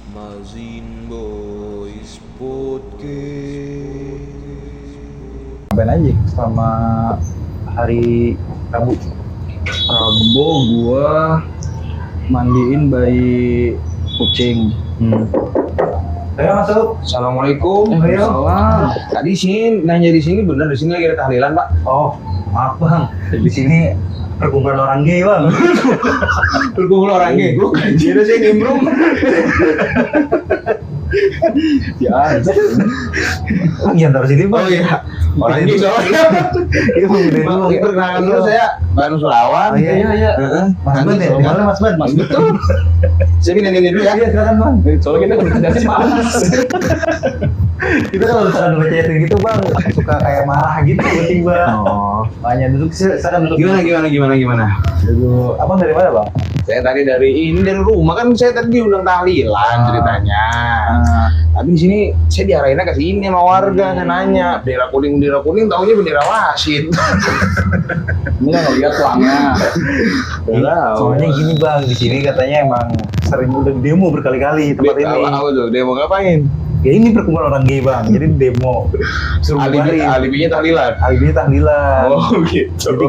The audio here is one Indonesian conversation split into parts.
Mazin Boys Podcast. Ngapain aja selama hari Rabu? Rabu gua mandiin bayi kucing. Ayo masuk. Assalamualaikum. Salam. Tadi sini nanya di sini bener, di sini lagi ada tahlilan, Pak. Oh, maaf bang. Di sini perkumpulan orang gay bang. Berkumpul orang gay. Gua gaji udah saya nimbrung. Ya, Bang, ya taruh sini bang. Oh iya. Orang Ini itu. soalnya. Iya bang, gede Bang, dulu. perkenalkan dulu saya Bang Sulawan. Oh, iya. Heeh. Mas Ben ya? Di mana Mas Ben? Mas betul. Saya pindahin ini dulu ya. Iya silakan bang. Soalnya kita kerjanya panas. Kita kalau misalkan baca chat gitu bang, suka kayak marah gitu tiba-tiba. Oh. Makanya duduk silakan duduk. Gimana? Duduk. Abang dari mana bang? Saya tadi dari rumah kan saya tadi diundang tahlilan ceritanya. Tapi di sini saya diarahinnya ke sini sama warga, saya nanya bendera kuning taunya bendera wasit. Ini nggak lihat pelangnya. Soalnya gini bang, di sini katanya emang sering udah demo berkali-kali tempat ini. Apa tuh? Dia mau ngapain? Ya ini perkumpulan orang gay bang, jadi demo. Suruh bubarin. Alibinya tahlilan. Alibinya tahlilan. Oh gitu. Jadi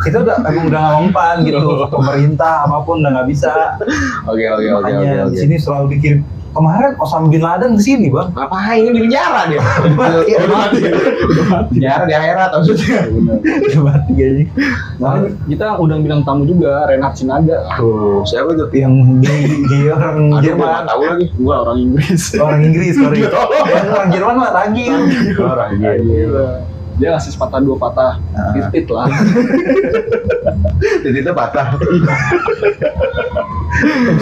kita udah emang udah nggak mempan gitu. Pemerintah apapun udah nggak bisa. Oke. Makanya di sini selalu dikirim. Kemarin Osama bin Laden kesini bang. Ngapain ini di penjara dia? Udah mati. Penjara di akhirat maksudnya. Udah mati aja. Kemarin kita undang bilang tamu juga, Renhard Sinaga. Tuh, siapa tuh? Yang gay orang Aduh, gua Jerman. nggak tahu lagi. Gua orang Inggris. Orang Inggris, sorry. Yang orang Jerman mah lagi. Orang Gila. Dia ngasih sepatah dua patah, titit lah. Jadi itu patah.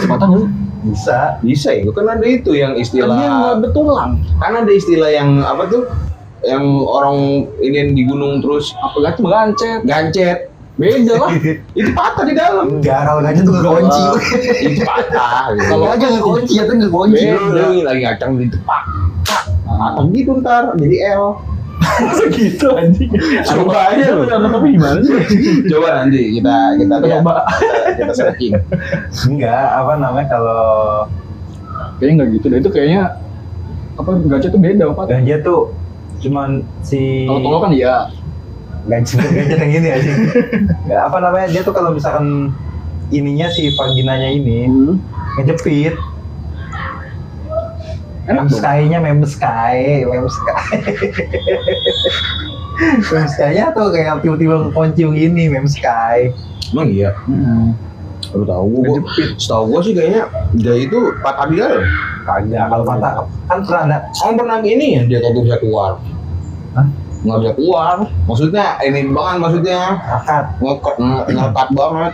Sepatah nggak? Bisa ya, kan ada itu yang Dia istilah. nggak betulang. Kan ada istilah yang apa tuh? Yang orang ini yang di gunung terus Apalagi gancet. gancet. Beda lah. Itu patah di dalam. Enggak, kalau gajah tuh kunci. Itu patah. Gitu. Kalau aja nggak kunci, ya tuh nggak kunci. Beda. Dia lagi ngacang di depan. Patah gitu ntar jadi L. Segitu anjing. Coba aja lu. Tapi gimana sih? Coba nanti kita lihat. Coba. Kita searching. Enggak, apa namanya kalau Kayaknya nggak gitu deh. Itu kayaknya apa gancet tuh beda apa? gajah tuh cuman si Kalau tolol kan iya. gajah yang ini aja. Nggak, apa namanya dia tuh kalau misalkan ininya si vaginanya ini ngejepit. Enak dong. Memsky. Memsky-nya tuh kayak tiba-tiba kunci begini, Memsky. Emang iya. Baru tahu gua. Setahu gua sih kayaknya dia itu patah di dalam. Kagak, kalau patah kan pernah ada. Kamu pernah ini ya dia kagak bisa keluar. Hah? Nggak bisa keluar. Maksudnya ini banget maksudnya. Akad, Ngekat banget.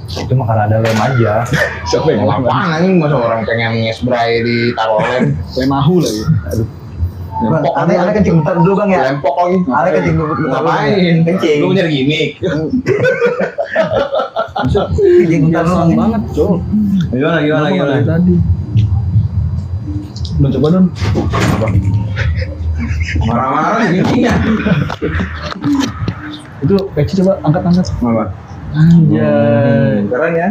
itu mah karena ada lem aja. Siapa yang ngelakuin? Apaan anjing masa orang pengen nge-spray di taruh lem. Lemahu lagi. Bang, Lempok aneh kencing bentar dulu bang ya. Lempok lagi. Aneh kencing bentar dulu. Ngapain? Kencing. Lu nyari gimmick. Kencing bentar dulu. Biasa banget, Cok. Gimana? Tadi. Udah coba dong. Marah-marah gimmicknya. Itu peci coba angkat. Apa? Anjay. Keren ya?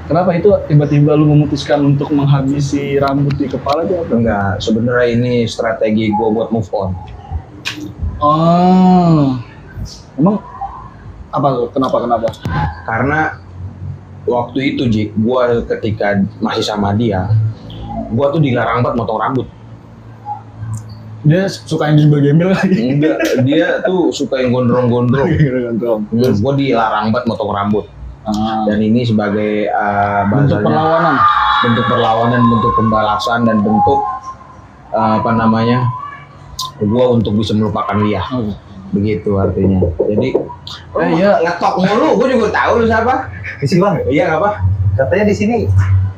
Kenapa itu tiba-tiba lu memutuskan untuk menghabisi rambut di kepala dia apa? Enggak, sebenarnya ini strategi gue buat move on. Oh. Emang apa tuh? Kenapa? Karena waktu itu Jik, gue ketika masih sama dia, gue tuh dilarang banget motong rambut. Dia suka yang gembel-gembel lagi. Enggak, dia tuh suka yang gondrong-gondrong. Terus Gue dilarang banget motong rambut. Dan ini sebagai bentuk bahasanya perlawanan. bentuk pembalasan dan bentuk apa namanya? Gue untuk bisa melupakan dia. Begitu artinya. Jadi Iya. ngetok mulu, gue juga tahu lu siapa. Isi bang, Iya apa? katanya di sini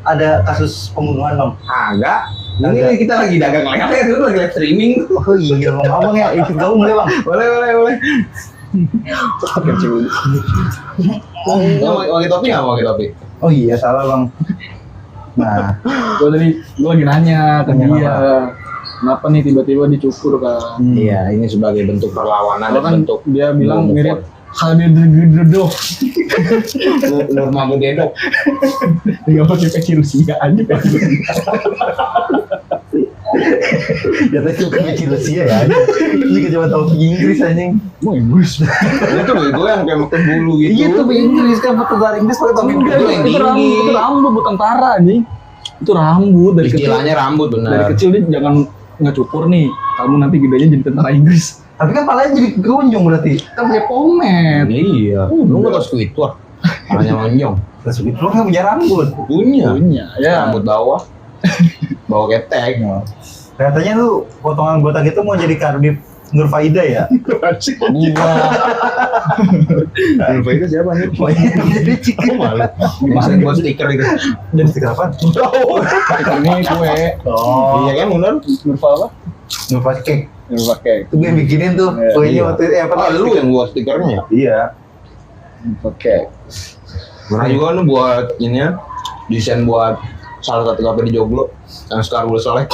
ada kasus pembunuhan bang. Agak. Ini kita lagi dagang lele tuh, lagi live streaming. Oh iya bang, abang ya ikut gabung boleh bang. Boleh. Pakai topi nggak? Pakai topi. Oh iya salah bang. Nah, Gue lagi nanya ke Nanya dia. apa? Kenapa nih tiba-tiba dicukur kan? Iya, ini sebagai bentuk perlawanan Kalau dan kan bentuk dia bilang move on. Hadedededo. Nurmagomedov Dedok. Enggak pakai peci Rusia aja peci Rusia. Jatuh itu kan kecil Rusia ya. Itu juga cuma tahu Inggris anjing. Mau Inggris. Itu bego yang kayak makan bulu gitu. Iya tuh Inggris kan tentara Inggris pakai topi Enggak, bulu. yang itu rambut, tinggi. itu rambut bukan tentara anjing. Itu rambut dari kecil. Istilahnya rambut benar. Dari kecil dia jangan ngecukur nih. Kamu nanti gedenya jadi tentara Inggris. Tapi kan palanya jadi kunjung berarti. Kan pakai pomade. Iya. Lu nggak tahu Squidward? Hanya lonjong. Terus itu kan punya rambut. Punya. Punya ya. Rambut bawah. Bawa ketek. Katanya lu potongan botak itu mau jadi Kardif Nur Faida ya? Gua. Lupa itu siapa nih? Jadi cikin Malu. Gimana buat stiker itu? jadi stiker apa? Ini kue. Oh, Iya kan benar? Nurfa apa? Nur Faida cake. Nurfa cake. Itu gue yang bikinin tuh. Iya. Kuenya waktu itu apa? Ah, lu yang buat stikernya ya? Iya. Nurfa cake. Pernah juga lu buat ini ya, desain buat salah satu kafe di Joglo yang sekarang udah soleh.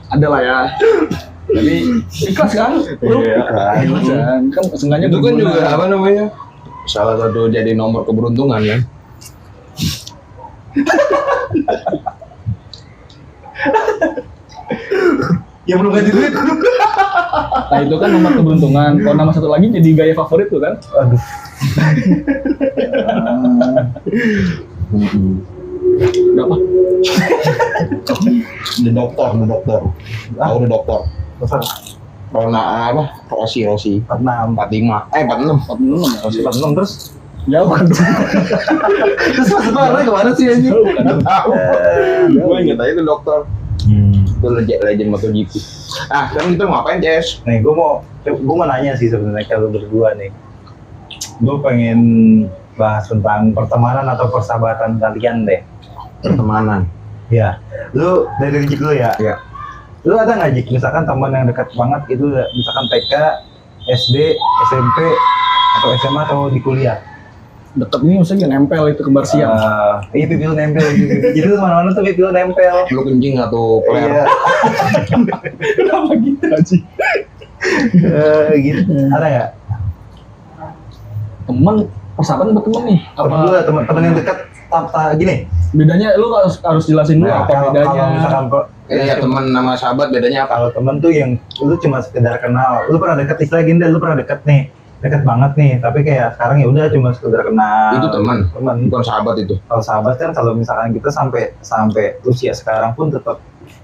Ada lah ya. Jadi ikhlas kan? Lu Iya. ikhlas kan? Kan seenggaknya Itu kan juga berguna. apa namanya? Salah satu jadi nomor keberuntungan kan. Ya belum ganti duit. Nah itu kan nomor keberuntungan. Kalau nama satu lagi jadi gaya favorit tuh kan? Aduh. Berapa? The Doctor. Tahu The Doctor. Rona apa? Rosi. 46. 45. 46. 46 ya? 46 terus. Jauh kan? Terus maksud lu arahnya kemana sih anjing? Tahu. Gue inget aja The Doctor. Itu legend MotoGP. Ah, sekarang kita mau ngapain, Jess? Nih, gue mau nanya sih sebenarnya kalau berdua nih. Gue pengen bahas tentang pertemanan atau persahabatan kalian deh. Pertemanan. Ya, lu dari Jik lu ya. Iya. Lu ada nggak Jik misalkan teman yang dekat banget itu misalkan TK, SD, SMP, atau SMA atau di kuliah? Deket ini maksudnya nempel itu kembar siang. Iya pipi lu nempel. Jadi tuh mana-mana tuh pipi lu nempel. Lu kencing atau Iya. peler? Kenapa gitu aja? Gitu. Ada nggak? Temen, persahabatan sama temen nih. Temen lu teman-teman yang dekat gini. Bedanya lu harus jelasin dulu Nah, apa bedanya. kalau misalkan Iya, teman nama sahabat bedanya apa? kalau temen tuh yang lu cuma sekedar kenal, lu pernah deket istilah gini deh, lu pernah deket banget nih, tapi kayak sekarang ya udah cuma sekedar kenal. Itu teman, Temen. bukan sahabat itu. Kalau sahabat kan kalau misalkan kita sampai usia sekarang pun tetap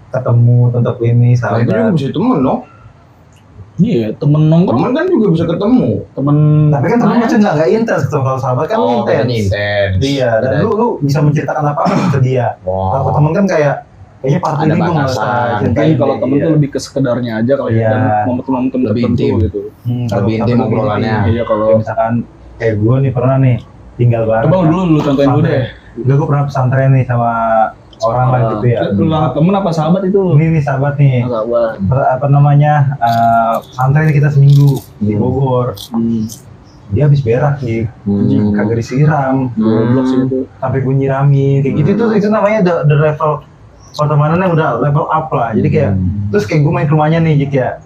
ketemu, tetap ini Nah, itu juga sahabat. bisa temen dong. Iya, temen nongkrong, Temen kan juga bisa ketemu. temen. Tapi kan temen main. macam nggak intens tuh, kalau sahabat kan bedanya intens. intens. Iya, dan lu bisa menceritakan apa ke dia. Kalau ke Wow. temen kan kayaknya part Ada ini gue nggak usah batasan. ceritain Mungkin kalau deh, temen iya. tuh lebih ke sekedarnya aja kali ya, Iya. dan momen-momen Lebih tertentu intim. gitu. Kalau Lebih intim sahabat obrolannya. intim. Iya kalau. Kayak misalkan kayak gue nih pernah nih tinggal bareng. Coba dulu contohin dulu deh. Udah gue pernah pesantren nih sama orang lah gitu ya. Lu temen apa sahabat itu? Ini nih sahabat nih. Sahabat. Apa namanya? Pesantren kita seminggu di Bogor. Dia habis berak sih. Kagak disiram. Goblok sih itu. Sampai gue nyiramin kayak gitu tuh, itu namanya the level pertemanannya udah level up lah. Jadi kayak terus kayak gue main ke rumahnya nih Jik ya.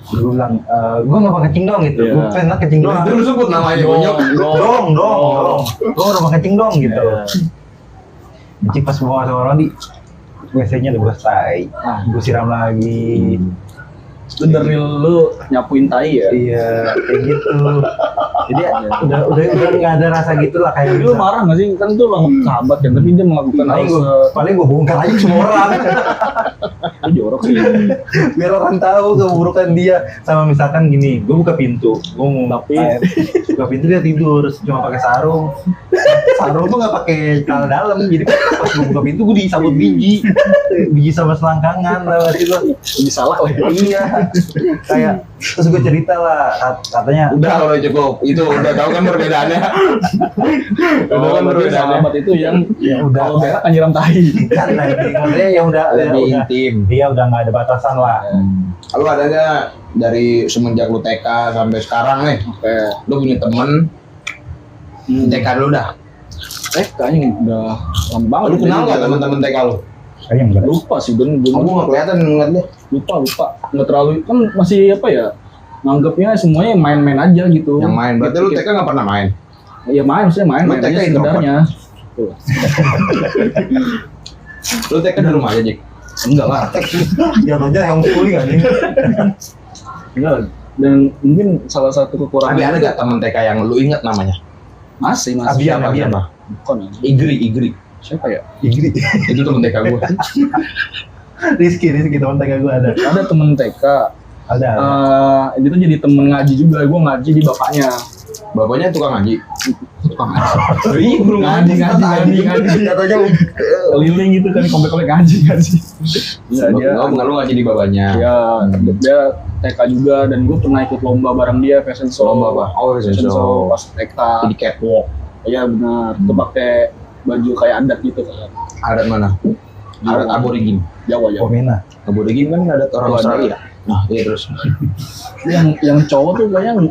Gue bilang, gue mau kencing dong gitu. Iya. Gue pengen kencing doang. Itu lu sebut namanya Dong, bonyok. Dong. Gue udah mau kencing dong gitu. Jik pas mau masuk orang di WC-nya udah gue selesai. Gue siram lagi. Itu dari lu nyapuin tai ya? Iya, kayak gitu. Jadi udah nggak ada rasa gitu lah kayak Lu marah nggak sih? Kan itu lo sahabat kan, tapi dia melakukan hal paling gue bongkar aja ke semua orang. itu jorok sih. Biar orang tahu keburukan dia. Sama misalkan gini, gue buka pintu, gue mau buka pintu dia tidur, cuma pakai sarung. Sarung tuh nggak pakai celana dalam, jadi pas gue buka pintu gue disambut biji sama selangkangan, lah lo. Lebih salah lagi. Iya, kayak terus gue cerita lah, katanya Udah kalau cukup. Itu udah tahu kan perbedaannya. Udah kan Berarti perbedaannya. sahabat itu yang udah kalau berak kan nyiram tahi. kan lagi maksudnya ya udah Lebih udah intim. dia udah nggak ada batasan lah. Lu ada nggak dari semenjak lu TK sampai sekarang nih? Oke. Lu punya temen TK lu dah. Kayaknya udah lama banget. Lu kenal nggak teman-teman TK lu? Kayaknya enggak. Lupa sih, belum Kamu nggak kelihatan ngeliat deh. lupa nggak terlalu kan masih apa ya, nganggapnya semuanya main-main aja gitu. Yang main. Berarti lu TK nggak pernah main? Iya main, maksudnya main Lu TK aja sekedarnya. Tuh. Lu TK di rumah aja, Jik? Enggak lah. Jatuhnya homeschooling anjing. Enggak. Dan mungkin salah satu kekurangan Tapi ada gak temen TK yang lu ingat namanya? masih Abian, Siapa? Abian. Siapa? bukan ya? Igri. Siapa ya? Igri. Itu temen TK gua. Rizky teman TK gue ada. Ada temen TK. Ada. Dia tuh jadi temen ngaji juga. Gue ngaji di bapaknya. Bapaknya tukang ngaji. Tukang ngaji. Iya, bro. Ngaji. Jatuhnya Keliling gitu kan komplek-komplek ngaji. Iya dia. Enggak, lu ngaji di bapaknya. Ya dia TK juga dan gue pernah ikut lomba bareng dia fashion show. Lomba apa? Oh, fashion show. Pas TK. Jadi catwalk. Iya benar. Itu pakai baju kayak adat gitu kan. Adat mana? Adat aborigin. Jawa. Komena. Aborigin kan adat orang Oh, Australia. Nah, iya terus. Yang cowok tuh kayaknya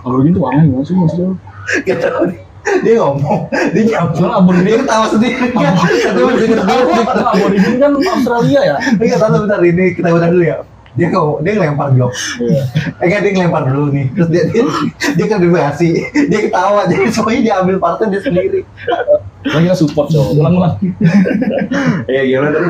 aborigin tuh warnanya gimana sih maksudnya? Gak tahu nih. Dia ngomong, dia nyambung. Soalnya aborigin Dia ketawa sendiri. Dia masih ketawa. aborigin kan Australia ya. Enggak tahu bentar ini kita udah dulu ya. Dia ngelempar blok. Iya. Enggak dia ngelempar dulu nih. Terus dia kan dibahasi. Dia ketawa jadi semuanya dia ambil partnya dia sendiri. Lagi kita support cowok. Ulang. Iya, gimana tadi?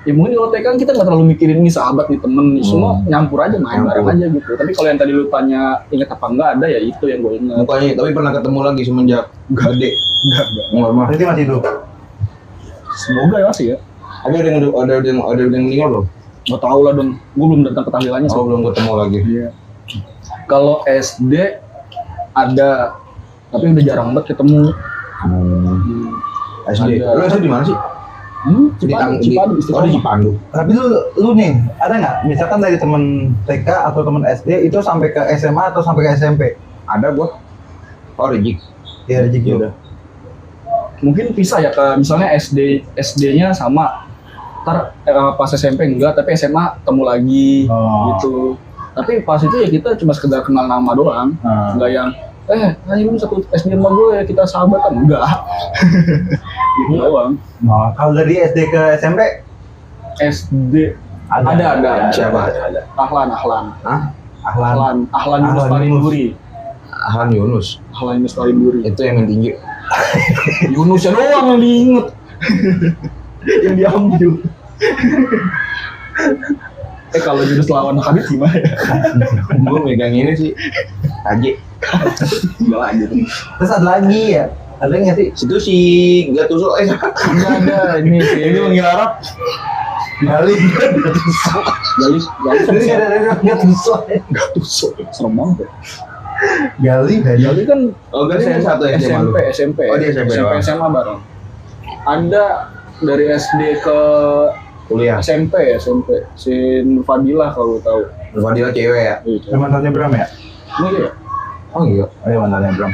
Ya mungkin kalau TK kan kita nggak terlalu mikirin ini sahabat nih temen, semua nyampur aja main bareng aja gitu. Tapi kalau yang tadi lu tanya ingat apa enggak ada ya itu yang gue ingat. Mukanya, tapi pernah ketemu lagi semenjak gede. Enggak. Enggak mah. Berarti masih hidup. Semoga ya masih ya. Ada yang meninggal belum? Nggak tahu lah dong. Gue belum datang ke tahlilannya sih. Oh, belum ketemu lagi. Iya. Kalau SD ada, tapi udah jarang banget ketemu. SD. Ada. Lu SD di mana sih? Cipandu, Oh, di Cipandu. Tapi lu nih, ada nggak? Misalkan dari temen TK atau temen SD itu sampai ke SMA atau sampai ke SMP? Ada gua. Oh, Rejik. Iya, rezeki udah. Mungkin pisah ya ke misalnya SD-nya sama. Ntar pas SMP enggak, tapi SMA temu lagi gitu. Tapi pas itu ya kita cuma sekedar kenal nama doang. Enggak yang hanya lu satu SD sama gue ya kita sahabatan, enggak. Gitu doang. Nah, kalau dari SD ke SMP SD ada. Siapa? Ada. Ahlan. Hah? Ahlan. Ahlan Yunus Ahlan Parinduri. Ahlan Yunus. Ahlan Yunus Parinduri. Itu yang main tinggi. Yunusnya doang yang diinget. Yang diambil. Kalau Yunus lawan Habib gimana ya? Gua megang ini sih. Aji. Enggak lanjut. Terus ada lagi ya? Ada nggak sih? Situ si Gattuso. Enggak ada ini sih. Ini manggil Arab. Gali. Gali Jadi ada nggak tusuk. Gattuso. Serem banget. Gali. Gali kan Oh, Gali kan satu ya SMP. Oh, dia SMP doang. SMA bareng. Ada dari SD ke Kuliah. SMP. Si Nur Fadilah kalau lu tahu. Fadila cewek ya. Itu mantannya Bram ya? Ini ya. Oh iya. Oh iya mantannya Bram.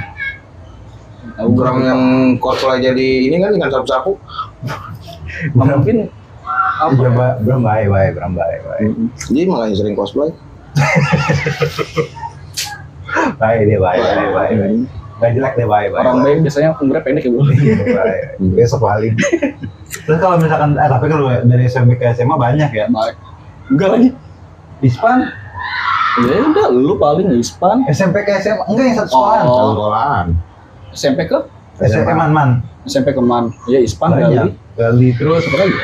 Orang yang cosplay jadi ini kan dengan sapu-sapu. Mungkin apa? Iya, Bram baik. Bram baik. Jadi makanya sering cosplay. Baik dia baik. Gak jelek deh baik. Orang baik biasanya umurnya pendek ya, Bu. Baik. Besok balik. Terus kalau misalkan tapi kalau dari SMP ke SMA banyak ya? Baik. Enggak lagi. Ispan, Ya udah, lu paling Ispan. SMP ke SMA enggak yang satu sekolahan. Oh. Sekolahan. SMP ke? SMP Man. SMP ke Man. Ya Ispan Banyak. kali. Gali terus Apa lagi?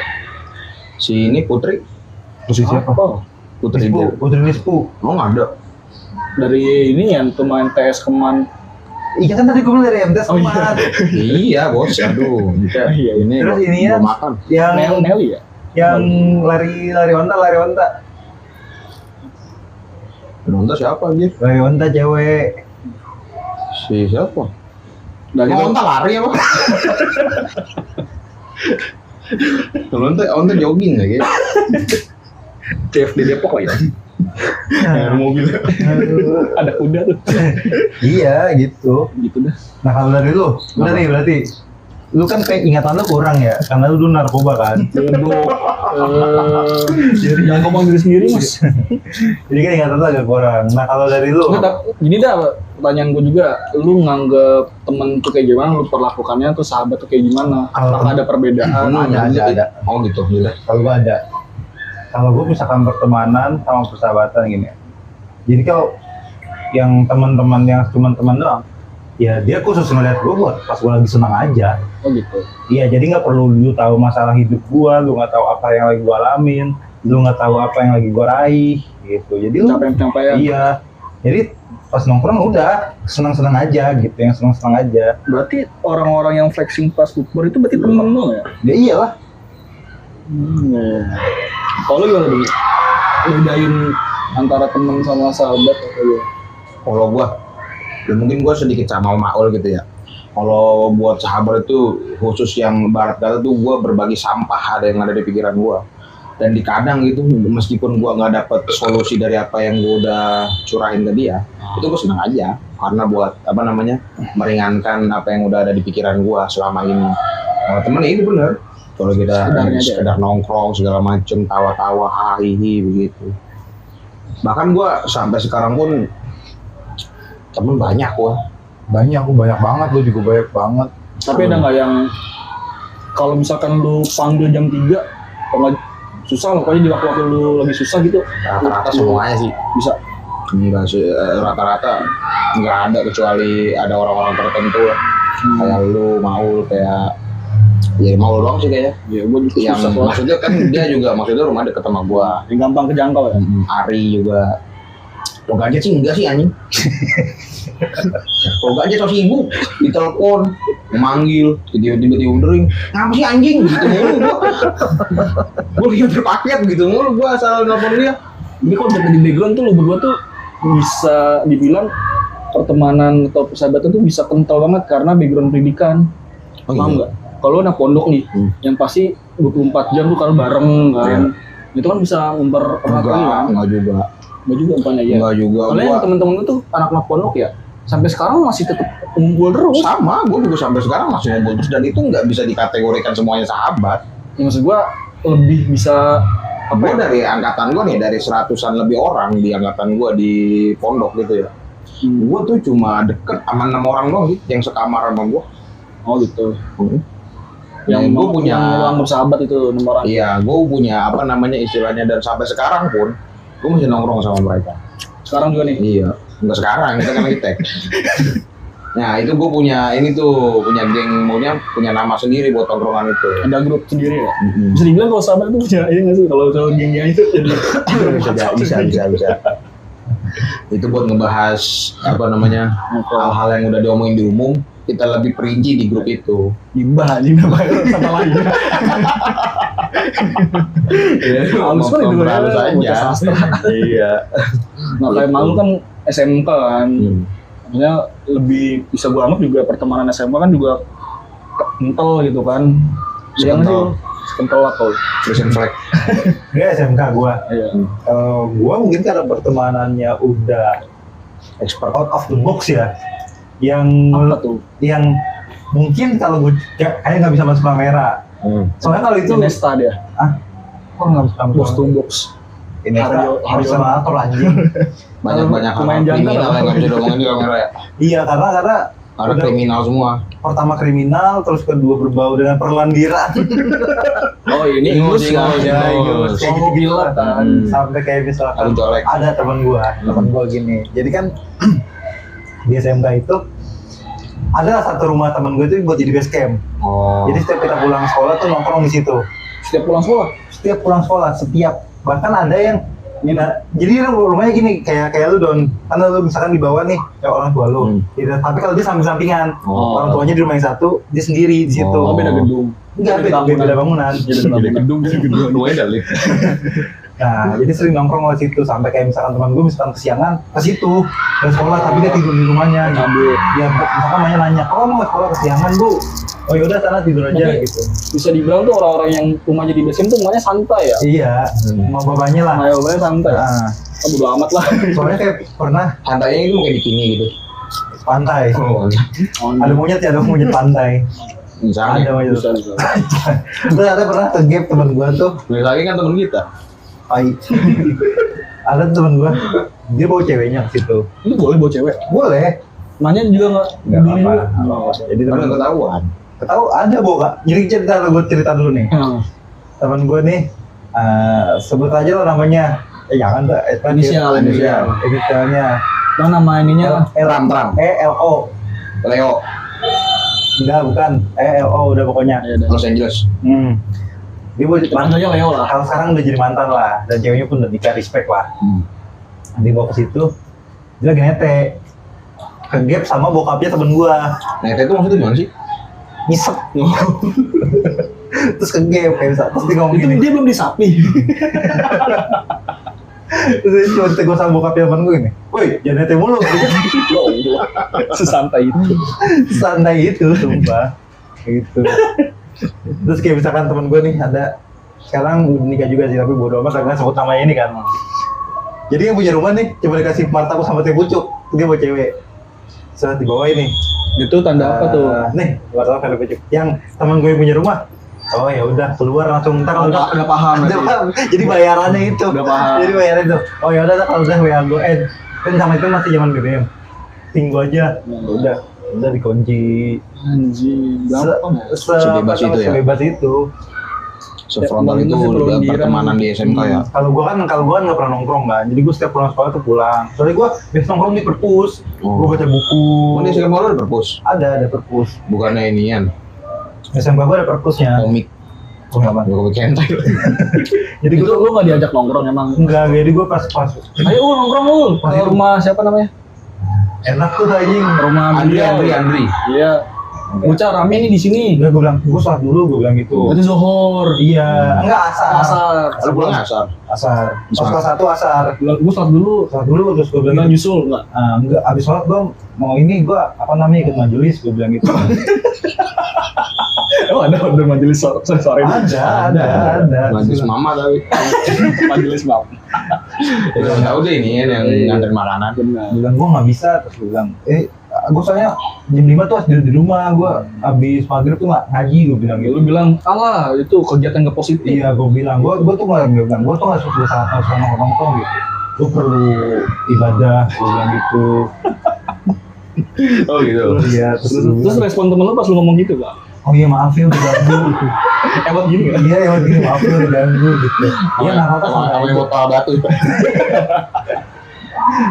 Si ini Putri. Apa? Putri Nispu, dia. Putri Nispu. Oh, nggak ada. Dari ini yang tuh main TS Keman. Iya kan tadi gue bilang dari MTS Oh, iya. Man. Iya, bos. Aduh. Iya. Ini Terus ini ya, belum makan. Yang Nelly ya? yang lari onta. Nonton siapa anjir? Lari onta cewek. Si siapa? Dari Oh, onta lari apa? Kalau onta jogging ya, gitu. CFD Depok lah ya. Ada mobil. Ada kuda tuh. Iya gitu. Gitu dah. Nah kalau dari lu, udah nih berarti lu kan kayak ingatan lu kurang ya, karena lu dulu narkoba kan. Jangan ngomong diri sendiri, Mas. Jadi kan ingatan lu agak kurang. Nah kalau dari lu, Gini dah pertanyaan gue juga, lu nganggep temen tuh kayak gimana, lu perlakukannya tuh sahabat tuh kayak gimana? Apakah ada perbedaan? ada. Oh gitu, gila. Kalau gua ada. Kalau gua misalkan pertemanan sama persahabatan gini, Jadi kalau yang teman-teman yang cuma teman doang, ya dia khusus ngeliat gue buat pas gue lagi senang aja. Oh gitu. Iya, jadi nggak perlu lu tahu masalah hidup gue, lu nggak tahu apa yang lagi gue alamin, lu nggak tahu apa yang lagi gue raih, gitu. Jadi lu Pencapaian. iya, jadi pas nongkrong udah senang-senang aja gitu, yang senang-senang aja. Berarti orang-orang yang flexing pas bukber itu berarti temen lu ya? Ya iyalah. Kalau lu gimana dulu? Bedain antara temen sama sahabat atau lu? Kalau gua, ya mungkin gua sedikit sama Maul gitu ya. Kalau buat sahabat itu khusus yang barat kata tuh gua berbagi sampah ada yang ada di pikiran gua. Dan di kadang gitu meskipun gua nggak dapet solusi dari apa yang gua udah curahin ke dia, itu gua senang aja karena buat apa namanya meringankan apa yang udah ada di pikiran gua selama ini. Temen itu bener. Kalau kita sekedar nongkrong segala macem, tawa-tawa, hahihi begitu. Bahkan gua sampai sekarang pun temen banyak gua. Banyak banget, lu juga banyak banget. Tapi ada nggak yang kalau misalkan lu panggil jam 3 kalau susah loh, pokoknya di waktu lu lagi susah gitu, Rata-rata semuanya sih bisa. Enggak sih, rata-rata nggak ada kecuali ada orang-orang tertentu lah. Kayak lu Maul, kayak ya Maul doang sih kayaknya. Ya gua juga Yang susah soalnya. maksudnya kan dia juga maksudnya rumah deket sama gua. Yang gampang kejangkau ya. Ari juga. Lo gadget sih enggak sih anjing. Lo gadget so sibuk, ditelepon, memanggil, tiba-tiba diundering. Ngapa sih anjing gitu mulu gua. Gua lagi berpaket gitu mulu gua asal nelpon dia. Ini kok di background tuh lu berdua tuh bisa dibilang pertemanan atau persahabatan tuh bisa kental banget karena background pendidikan. Paham nggak? Kalau anak pondok nih, yang pasti 24 jam tuh kalau bareng kan. Itu kan bisa mempererat kan? Enggak juga. Enggak juga umpamanya ya. Enggak juga. Soalnya Gua teman-teman lu tuh anak-anak pondok ya, sampai sekarang masih tetap ngumpul terus. sama, gua juga sampai sekarang masih ngumpul terus dan itu nggak bisa dikategorikan semuanya sahabat. Ya, maksud gua lebih bisa Gue dari angkatan gue nih, dari 100-an lebih orang di angkatan gue di pondok gitu ya. Gue tuh cuma deket sama 6 orang doang gitu, yang sekamar sama gue. Oh gitu. Yang gue punya, yang lu anggap sahabat itu nomor orang. iya gue punya apa namanya istilahnya, dan sampai sekarang pun gue masih nongkrong sama mereka. Sekarang juga nih. Iya, enggak sekarang, kita kan lagi tag. Nah itu gue punya ini tuh, punya geng, punya nama sendiri buat tongkrongan itu. Ada grup sendiri ya. Bisa dibilang kalau sahabat itu punya ini nggak sih? Kalau gengnya itu jadi bisa. Itu buat ngebahas apa namanya hal-hal yang udah diomongin di umum, kita lebih perinci di grup itu. dibah sama lainnya. Halus kan itu Halus aja. Iya. Nah kayak Malu kan SMK kan. Maksudnya lebih bisa gue anggap juga pertemanan SMK kan juga kental gitu kan. Yang sih kental atau Prison flag. Dia SMK gua. iya. Gua mungkin karena pertemanannya udah Expert. out of the box ya. Yang Apa tuh? yang mungkin kalau gue kayak nggak bisa masuk kamera. Soalnya kalau itu Nesta dia. kok nggak bisa masuk Box to kamera? box. Ini harus senator anjing. Banyak hal Lumayan kriminal janggal. yang nggak bisa diomongin di kamera ya. Iya karena Karena udah- kriminal semua. pertama kriminal, terus kedua berbau dengan perlandiran. Oh ini Ingus, kan. ingus, Ya, ingus. Kayak gitu gila kan. Sampai kayak misalkan Aduh, colek. ada teman gua gini. Jadi kan di SMK itu ada satu rumah teman gue itu buat jadi base camp. Oh. Jadi setiap kita pulang sekolah tuh nongkrong di situ. Setiap pulang sekolah. Setiap pulang sekolah, bahkan ada yang jadi rumahnya gini kayak lu Don, karena lu misalkan di bawah nih kayak orang tua lu, tapi kalau dia samping-sampingan, orang tuanya di rumah yang satu, dia sendiri di situ. Oh beda gedung. Enggak, beda bangunan. Beda gedung. Dua dalit. Nah, jadi sering nongkrong di situ sampai kayak misalkan teman gue misalkan kesiangan ke situ ke sekolah tapi dia tidur di rumahnya. Ngambil. Ya misalkan namanya nanya, "Oh, mau ke sekolah kesiangan, Bu?" Oh yaudah sana tidur aja Tapi- gitu. Bisa dibilang tuh orang-orang yang rumahnya di base camp tuh rumahnya santai ya. Iya, mau bapaknya lah. Rumahnya santai. Nah, Oh, bodo amat lah. soalnya kayak pernah Santainya itu kayak bikini gitu. pantai. Oh. Ada monyet pantai. Misalnya. Ada monyet. Bisa. Terus ada pernah ke gap teman gua tuh. Lagi kan temen kita. Ada teman gua, dia bawa ceweknya ke situ. Itu boleh bawa cewek. Boleh. Nanya juga nggak? Nggak apa-apa. Oh, Jadi Kan teman udah ketahuan. tahu ada bawa Kak. Jadi cerita dulu nih. Teman gue nih, sebut aja lah namanya Jangan tuh. Inisialnya. Yang nama ininya Tram. ELO. Leo, Enggak, bukan. ELO udah pokoknya. Los Angeles. Dia mau panggilnya Leo lah. kalau sekarang udah jadi mantan lah, dan ceweknya pun udah nikah, respect lah. Nanti bawa ke situ, dia lagi nete, ke gap sama bokapnya temen gua, Nete itu maksudnya gimana sih? nyisep. Terus ke gap kayak bisa, terus dia ngomong Itu gini, dia belum disapi. terus dia cuma nete gua sama bokapnya temen gua gini, woi jangan nete mulu. Sesantai itu. Santai itu, sumpah. Gitu. Terus kayak misalkan temen gue nih ada sekarang udah nikah juga sih, tapi bodo amat karena sebut namanya ini kan. Jadi yang punya rumah nih coba dikasih martabak sama teh pucuk, dia buat cewek. Saat di bawah ini. Itu tanda apa tuh? Nih martabak sama teh pucuk. Yang teman gue yang punya rumah. Oh ya udah keluar langsung ntar kalau Udah paham udah berarti. paham. Jadi bayarannya itu. Udah paham. Jadi bayarannya itu. Oh ya udah kalau udah WA gue kan sama itu masih zaman BBM. Tinggu aja. Udah dikunci. Anjing, gampang ya. Sebebas itu ya? Sebebas itu. Sefrontal Ya, itu itu udah belum pertemanan di SMK ya. Kalau gua kan nggak pernah nongkrong kan. Jadi gua setiap pulang sekolah tuh pulang. Soalnya gua biasa nongkrong di perpus. Gua baca buku. Oh, ini SMK lu ada perpus? Ada perpus. Bukannya inian, SMK gua ada perpusnya. komik. Oh, nggak apa. Komik hentai. Jadi Itu gua lu nggak diajak nongkrong emang? enggak, jadi gua pas Ayo nongkrong lu ke rumah siapa namanya? enak tuh anjing. Rumah Andri. Iya. Bocah rame nih di sini. Enggak, gua bilang gua sholat dulu, gua bilang gitu. Berarti zuhur. Iya, enggak asar. Lu pulang asar. Asar. Pas kelas 1 asar. Gue sholat dulu. Sholat dulu terus gua bilang Enggak gitu. nyusul enggak? Enggak, abis sholat gua mau ini gua apa namanya ikut majelis, gua bilang gitu. Oh ada majelis sore ini. ada. Majelis mama tapi. Majelis bang. Ya tahu deh ini yang nganter makanan. Benar. Bilang gue nggak bisa, terus gue bilang gue soalnya jam 5 tuh harus di rumah, gue habis maghrib tuh nggak ngaji, gue bilang gitu. Lu bilang alah itu kegiatan nggak positif. Iya, gue bilang gue tuh nggak suka sama nongkrong gitu, gue perlu ibadah, gue bilang gitu. Oh gitu. Iya, terus gua Terus bilang, respon temen lu pas lu ngomong gitu gak? oh iya maaf ya udah ganggu gitu. Emang gini gak? Iya emang gini, maaf ya udah ganggu gitu. Iya nggak apa-apa Sama santai aja. botol batu.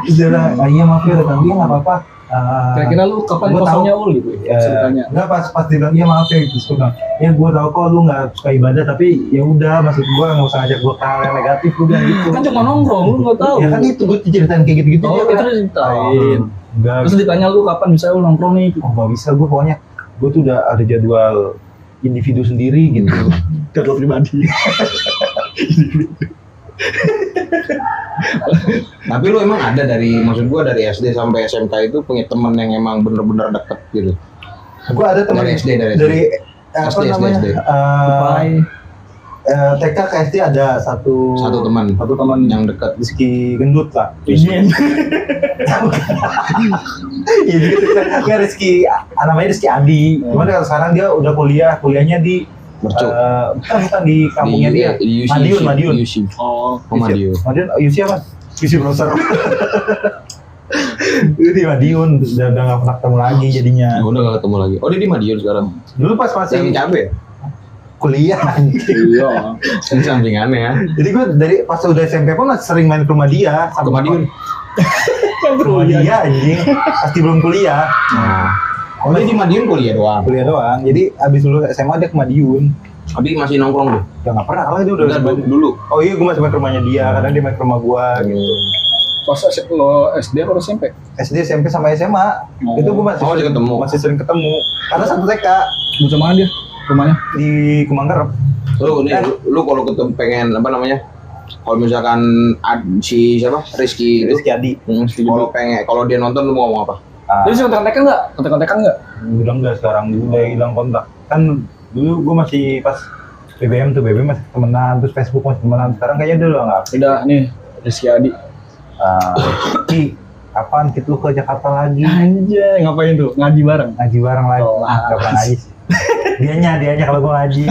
Terus dia bilang, iya maaf ya udah ganggu, ya nggak apa-apa. Kira-kira lu kapan Gua kosongnya ul gitu? Ceritanya. Enggak, pas dia bilang iya maaf ya gitu, gue bilang ya gue tau kok lu nggak suka ibadah, tapi ya udah maksud gue nggak usah ngajak gue ke hal yang negatif, gue bilang gitu. Kan cuma nongkrong, lu nggak tahu. Ya kan itu gue ceritain kayak gitu-gitu. Oh, dia itu kan. diceritain. Enggak, Terus ditanya lu kapan bisa lu nongkrong nih? oh nggak bisa, gue pokoknya gue tuh udah ada jadwal individu sendiri gitu. Jadwal pribadi. Tapi lu emang ada maksud gua dari SD sampai SMK itu punya temen yang emang bener-bener deket gitu. Gue ada teman Dari SD. dari apa SD. namanya Bye. TK ke SD ada satu teman yang deket. Rizky Gendut lah. Izin. Iya gitu kan, Rizky namanya Rizky Adi. Cuman kalau sekarang dia udah kuliahnya di Mercuk. bukan di kampungnya dia. Di Madiun. UC. Oh, Madiun. Madiun, UC apa? UC browser. Itu di Madiun, udah nggak pernah ketemu lagi jadinya. Ya udah gak ketemu lagi. Oh dia di Madiun sekarang. Dulu pas masih Yang cabe ya? kuliah. iya. Ini sampingannya ya. Jadi gue dari pas udah SMP pun masih sering main ke rumah dia. Ke Madiun. Ke rumah dia anjing. Pasti belum kuliah. Nah. Oh dia di Madiun kuliah doang. Kuliah doang. Jadi abis lulus SMA dia ke Madiun. Tapi masih nongkrong tuh. Ya nggak pernah lah, dia udah Enggak dulu. Oh iya, gue masih main ke rumahnya dia, kadang dia main ke rumah gue gitu. Pas lo SD atau SMP? SD, SMP sama SMA, Oh. itu gue masih Masih sering ketemu. Karena satu TK Bocah mana dia? Rumahnya? di Kemanggarep. Lu kalau ketemu pengen apa namanya? Kalau misalkan si siapa? Rizky itu. Rizky Adi. Kalau dia nonton lu mau ngomong apa? Dia bisa kontak-kontakan nggak? Kontak-kontakan nggak? Udah enggak sekarang, udah hilang kontak. Kan dulu gue masih pas BBM masih temenan, terus Facebook masih temenan. Sekarang kayaknya dia udah nggak. Udah nih Rizky Adi. Ki, kapan kita lu ke Jakarta lagi? Anjay, ngapain tuh? Ngaji bareng. Ngaji bareng lagi. Oh, Nggak pernah ngaji sih. Dianya kalau gue ngaji.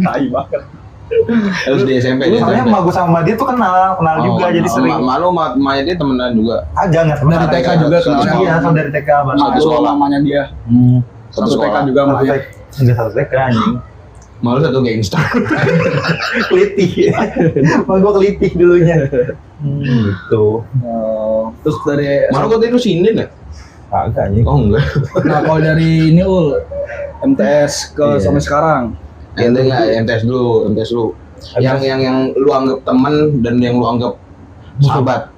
Tai banget. Terus di SMP. Soalnya emak gue sama dia tuh kenal juga, jadi sering. Malu emaknya dia temenan juga. Nggak temenan. Dari TK juga kenalnya. Iya, sama dari TK. Satu sekolah. Namanya dia. Satu Satu TK sekolah. juga makanya. Enggak satu TK anjing. Malu satu gangster. Kelitih. Mal gua kelitih dulunya. Gitu. Terus dari Malu kok itu sini nggak? Agak anjing. Oh enggak. nah kalau dari ini MTS ke Iya. sampai sekarang. Ente nggak MTS dulu. Yang lu anggap teman dan yang lu anggap sahabat.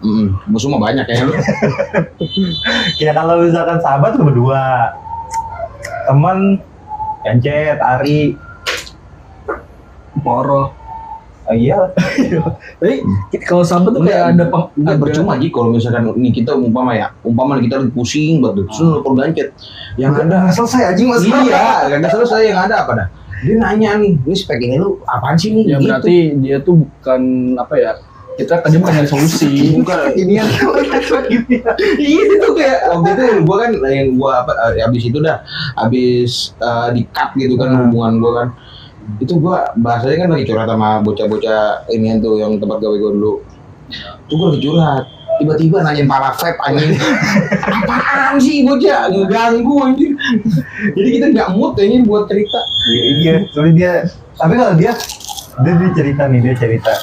Musuh mah banyak ya lu. Ya kalau misalkan sahabat lu berdua. Teman Kencet, Ari. Poro. Iya. Tapi kalau sahabat tuh kayak ada Enggak percuma Ji kalau misalkan nih kita umpama kita lagi pusing banget terus lu nelfon Gancet. Yang ada selesai anjing iya, kagak selesai yang ada apa dah? Dia nanya nih, ini spek ini lu apaan sih nih? ya Gitu. berarti dia tuh bukan apa ya, kita kerja bukan nyari solusi. Bukan ini yang iya itu kayak waktu itu gua kan yang gua habis itu dah habis di cut gitu kan hubungan gua kan itu gua bahasanya kan lagi curhat sama bocah-bocah ini tuh yang tempat gawe gua dulu tuh gua lagi curhat tiba-tiba nanyain pala vape anjing apaan sih bocah ngeganggu anjing jadi kita nggak mood kayaknya buat cerita Iya, soalnya dia. Tapi kalau dia cerita.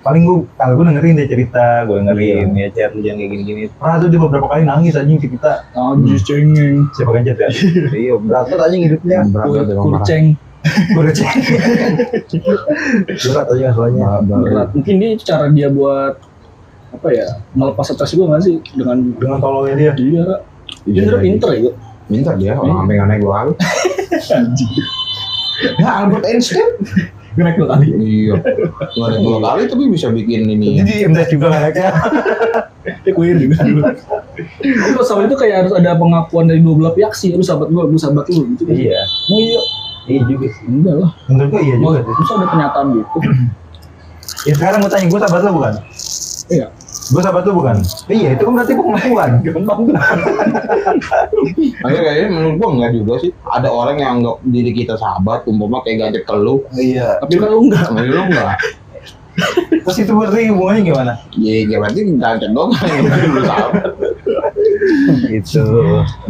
Paling kalau gue dengerin dia cerita, gue dengerin dia chat jangan kayak gini-gini. Pernah tuh dia beberapa kali nangis anjing ke kita. Jus cengeng. Siapa kan chat ya? Iya, berat banget anjing hidupnya. Kurceng. Berat. Berat aja soalnya. Berat. Mungkin dia cara dia buat apa ya, melepas stres juga nggak sih Dengan tolongnya dia. Iya, Kak. Dia sebenarnya pinter ya. minta dia orang sampai nggak naik 2 kali ya Albert Einstein Naik 2 kali. iya nggak naik 2 kali tapi bisa bikin ini Jadi MTS juga anaknya. Dia queer juga. Tapi kalau sama itu kayak harus ada pengakuan dari dua belah pihak sih. Lu sahabat gua sahabat lu gitu. Iya. Oh iya. Iya juga sih. Enggak lah. Menurut gue iya juga sih. Bisa ada pernyataan gitu. Ya sekarang gue tanya, gue sahabat lo bukan? Iya. Gue sahabat lo bukan? Iya, itu kan berarti pengakuan. kayaknya menurut gua enggak juga sih ada orang yang anggap diri kita sahabat umpama kayak Gancet ke lu Iya. Tapi kan lu enggak. sama lu enggak Terus itu berarti hubungannya gimana? ya berarti Gancet doang yang berarti lu sahabat Gitu.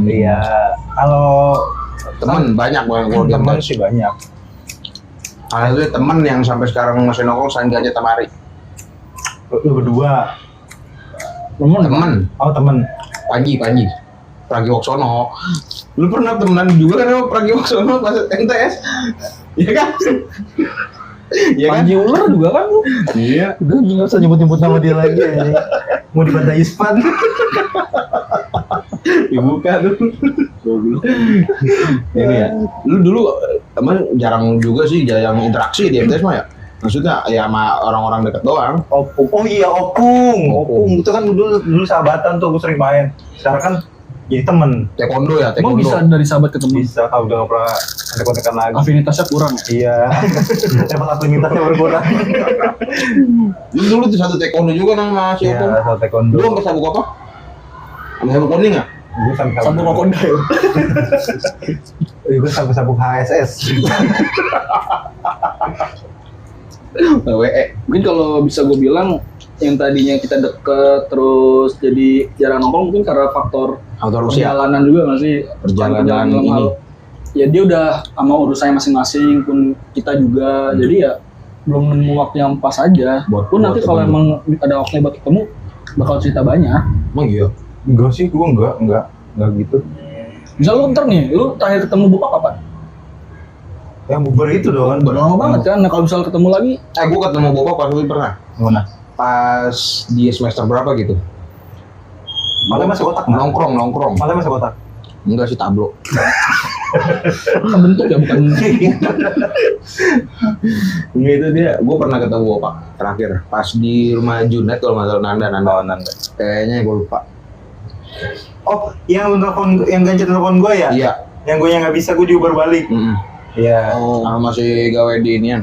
Iya. Kalau teman banyak banget kalau dia teman sih banyak. ada teman yang sampai sekarang masih nongkrong selain Gancet sama Ari Lu berdua. teman Oh teman. Panji Pragiwaksono lu pernah temenan juga kan sama Pragiwaksono pas MTS iya kan iya kan Panji ular juga kan lu. iya Udah nggak usah nyebut-nyebut nama dia lagi ya. Mau dibantai Ispan. dibuka tuh ini ya lu dulu emang jarang juga sih jarang interaksi di MTS mah ya maksudnya ya sama orang-orang deket doang Opung. Oh iya Opung. Itu kan dulu sahabatan tuh, aku sering main. Sekarang kan jadi temen. taekwondo ya Emang taekwondo bisa dari sahabat ke teman. Bisa kalau udah nggak pernah ada kontekan lagi. Afinitasnya kurang ya. Iya. Emang aktivitasnya berkurang. lu dulu tuh satu taekwondo juga sama Iya, siapa soal taekwondo. lu sampai sabuk apa sama sabuk kuning nggak Gue sampai Sabuk Wakonda ya. Gue sampai sabuk HSS. WE Mungkin kalau bisa gue bilang yang tadinya kita deket terus jadi jarang nongkrong mungkin karena faktor auto Rusia perjalanan juga nggak sih? Perjalanan dalam ini. hal- ya dia udah sama urusannya masing-masing pun kita juga jadi ya belum nemu waktu yang pas aja pun nanti kalau ketemu. emang ada waktunya buat ketemu bakal cerita banyak. emang iya Enggak sih, gue enggak gitu. Misal lu ntar nih, lu terakhir ketemu Bopak kapan? Yang bubar itu doang. Udah lama banget kan, nah kalau misal ketemu lagi gua ketemu Bopak pas itu pernah Gimana? pas di semester berapa gitu Malah masih kotak nggak? nongkrong Malah masih kotak. enggak sih tablo kan bentuk ya bukan enggak itu dia gua pernah ketemu Bopak terakhir pas di rumah Junet kalau nggak salah Nanda kayaknya gua lupa Oh, yang telepon, yang Gancet telepon gue ya? iya Yang gue yang nggak bisa, gue diuber balik. Iya. oh, masih gawe di inian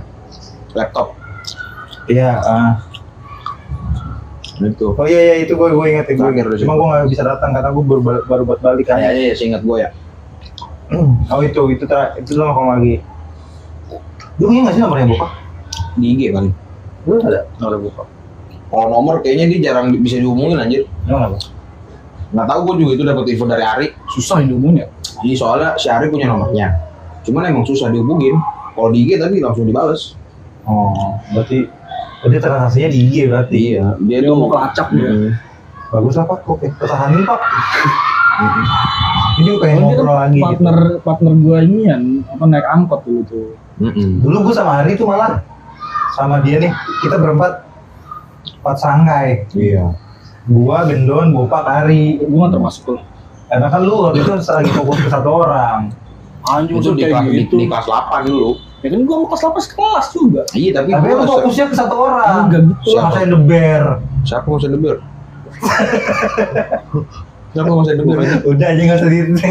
laptop Iya. itu Oh iya itu gue inget ya, gue Terakhir inget. di Cuma situ. gue nggak bisa datang karena gue baru buat balik kan. kayaknya ya seingat gua ya Oh itu lo ngomong lagi. Lu punya nggak sih nomornya Bopak? di IG kali Lu ada nomornya Bopak? kalau nomor kayaknya dia jarang bisa dihubungin anjir Emang apa? nggak tahu gua juga itu dapat info dari Ari susah hidupnya. jadi soalnya si Ari punya nomornya cuman emang susah dihubungin Kalau di IG tapi langsung dibales. Oh, berarti transaksinya di IG berarti. Iya, dia Dia tuh mau kelacak dia. Bagus lah Pak, oke. Pertahanin Pak. Ini gue pengen Dia kan ngobrol lagi gitu. partner gue ini kan apa naik angkot dulu tuh. Dulu gue sama Hari tuh malah sama dia nih, kita berempat 4 sangkai. Iya. Gua, Gendon, Bopak, Hari. Gue nggak termasuk tuh. Karena kan lu waktu itu lagi fokus ke satu orang. Anjir Itu tuh di kayak kelas, gitu. di kelas 8 dulu. Ya kan gue mau kelas 8 kelas juga. Iya, tapi Tapi gua lu fokusnya ke satu orang. Enggak gitu. Siapa? Masa The Bear. Siapa mau saya denger? Siapa mau saya denger? Udah aja nggak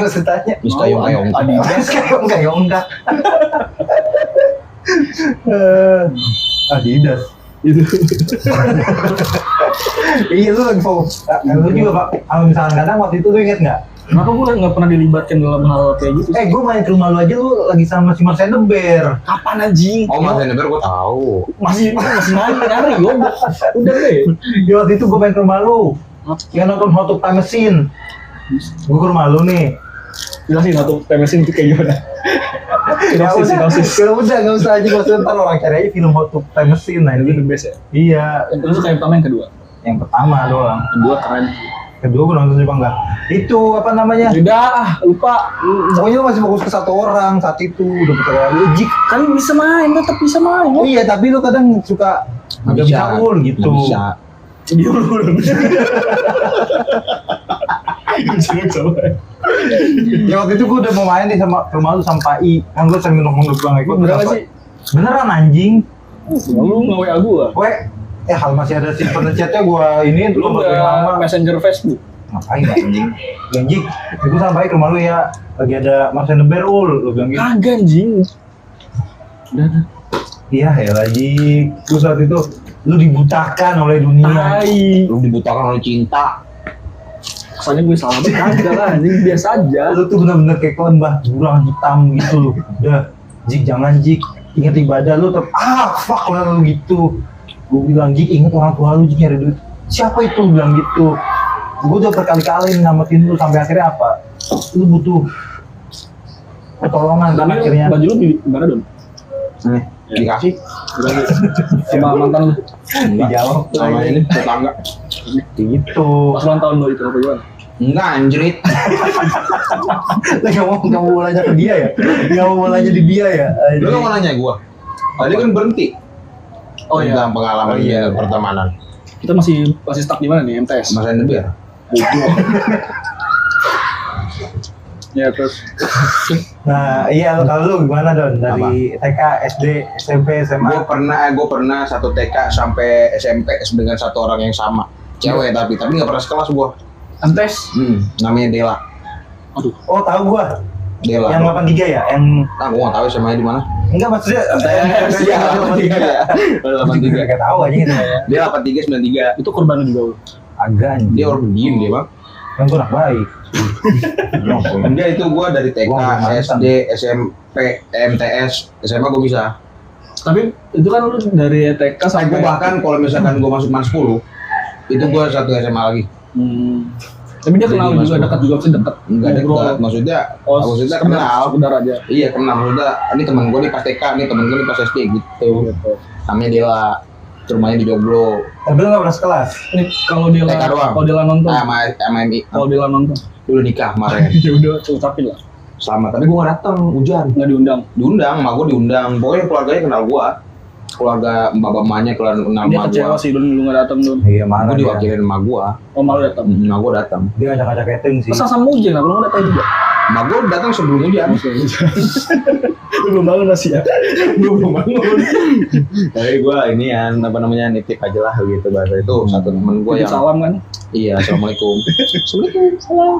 usah tanya. Mis kayong-kayong. Adidas kayong enggak. Adidas. Gitu. Iya lu lagi fokus. Lu juga Pak. Kalau misalkan kadang waktu itu lu inget nggak? Kenapa gue nggak pernah dilibatkan dalam hal kayak gitu? Gue main ke rumah lu aja lu lagi sama si Marcel The Bear. Kapan anjing? Oh, Mas Denger gua tahu. Masih main nyari goblok. Udah deh. Ya waktu itu gue main ke rumah lu. Yang nonton Hot Tub Time Machine. Gue ke rumah lu nih. Jelasin atau temesin itu kayak gimana? Sinopsis. Ya udah nggak usah aja, nggak usah, ntar orang cari aja film Hot Tub Time Machine. Nah Itu ini the best ya. iya. Terus kayak pertama yang kedua. Yang pertama doang. Kedua keren. Kedua gue nonton juga enggak. Itu apa namanya? Udah, lupa. Pokoknya lu masih fokus ke satu orang saat itu. Udah percaya lu jik. Kan bisa main, tetap bisa main. Oh iya, tapi lu kadang suka nggak bisa ul gitu. Nggak bisa. Dia belum bisa. Ya waktu itu gue udah mau main nih sama rumah lu sama Pak I. Kan gue sering nongkrong doang ikut. Berapa sih? Beneran anjing. Lu nge WA gua. Weh, hal masih ada simpen chatnya gue ini Lu tuh lama. messenger Facebook. Ngapain anjing? Janji, gue sampai ke rumah lu ya. Lagi ada Marcel The Bear ul, lu bilang gitu. Kagak anjing. Udah. Iya ya lagi. Terus saat itu lu dibutakan oleh dunia. Tai. Lu dibutakan oleh cinta. Kesannya gue salah banget. Kagak lah anjing, biasa aja. Lu tuh bener-bener kayak lembah jurang hitam gitu lu. Udah, Jik jangan Jik. Ingat ibadah lu tetap fuck lah lu gitu. Gue bilang Jik ingat orang tua lu Jik nyari duit. Siapa itu bilang gitu? Gue udah berkali-kali ngamatin lu sampai akhirnya apa? Lu butuh pertolongan kan Tapi akhirnya. baju lu di mana dong? Nih, dikasih Sama mantan lu. Dijawab tuh sama aja. ini tetangga. Gitu. Pas ulang tahun lu itu apa gimana? Enggak anjrit. Nggak mau bolanya ke dia ya? Nggak mau bolanya di dia ya? Lu kan mau nanya gua. Tadi kan berhenti. Oh iya. Tentang pengalaman Oh iya. pertemanan. Kita masih stuck di mana nih MTS? Mas Denger. Ya terus. Nah, iya kalau lu gimana Don? Dari TK, SD, SMP, SMA? Gue pernah satu TK sampai SMP dengan satu orang yang sama. Cewek tapi nggak pernah sekelas gua. MTS? Namanya Dela. Aduh. Oh tahu gua. Dela. Yang 83 ya? Yang Nah, gua nggak tahu SMA-nya di mana. enggak maksudnya Iya, 83 ya. 83. Enggak tahu aja gitu ya. Dia 83 93. Itu korban lu juga lu. Agak anjing. Dia orang pendiam dia, Bang. Yang kurang baik. Enggak, itu gua dari TK, Gua mantan. SD, SMP, MTS, SMA gua bisa. Tapi itu kan lu dari TK Gua sampai bahkan kalau misalkan gua masuk MAN 10, itu gua satu SMA lagi. Tapi dia kenal Jadi juga, masuk. dekat juga sih, dekat. Enggak Ngobrol. dekat, maksudnya sekedar- kenal. sekedar aja. Iya, kenal maksudnya. Ini teman gua nih pas TK, ini teman gua nih pas SD gitu. Namanya Dela. Rumahnya di Joglo. Tapi lu nggak pernah sekelas. Nih kalau dia TK doang. kalau dia nonton, Sama MMI. kalau dia nonton, Dulu nikah kemarin. ya udah ucapin lah. Selamat, tapi gua nggak datang, hujan. Nggak diundang. Diundang, mak gua diundang. Pokoknya keluarganya kenal gua. Keluarga mbak-mbaknya kenal Dia mak kecewa gua. sih lu nggak datang dulu. Iya mana? Gua dia. diwakilin mak gua. Oh malu datang. Mak gua datang. Dia ngajak-ngajak catering sih. Masa sama Ujeng, kenapa lu nggak datang juga? Mak gua datang sebelum hujan. Lu belum bangun masih ya? Gua belum bangun. Tapi gua ini apa namanya nitip aja lah gitu bahasa itu satu temen gua Titip yang salam kan? iya assalamualaikum. Assalamualaikum salam.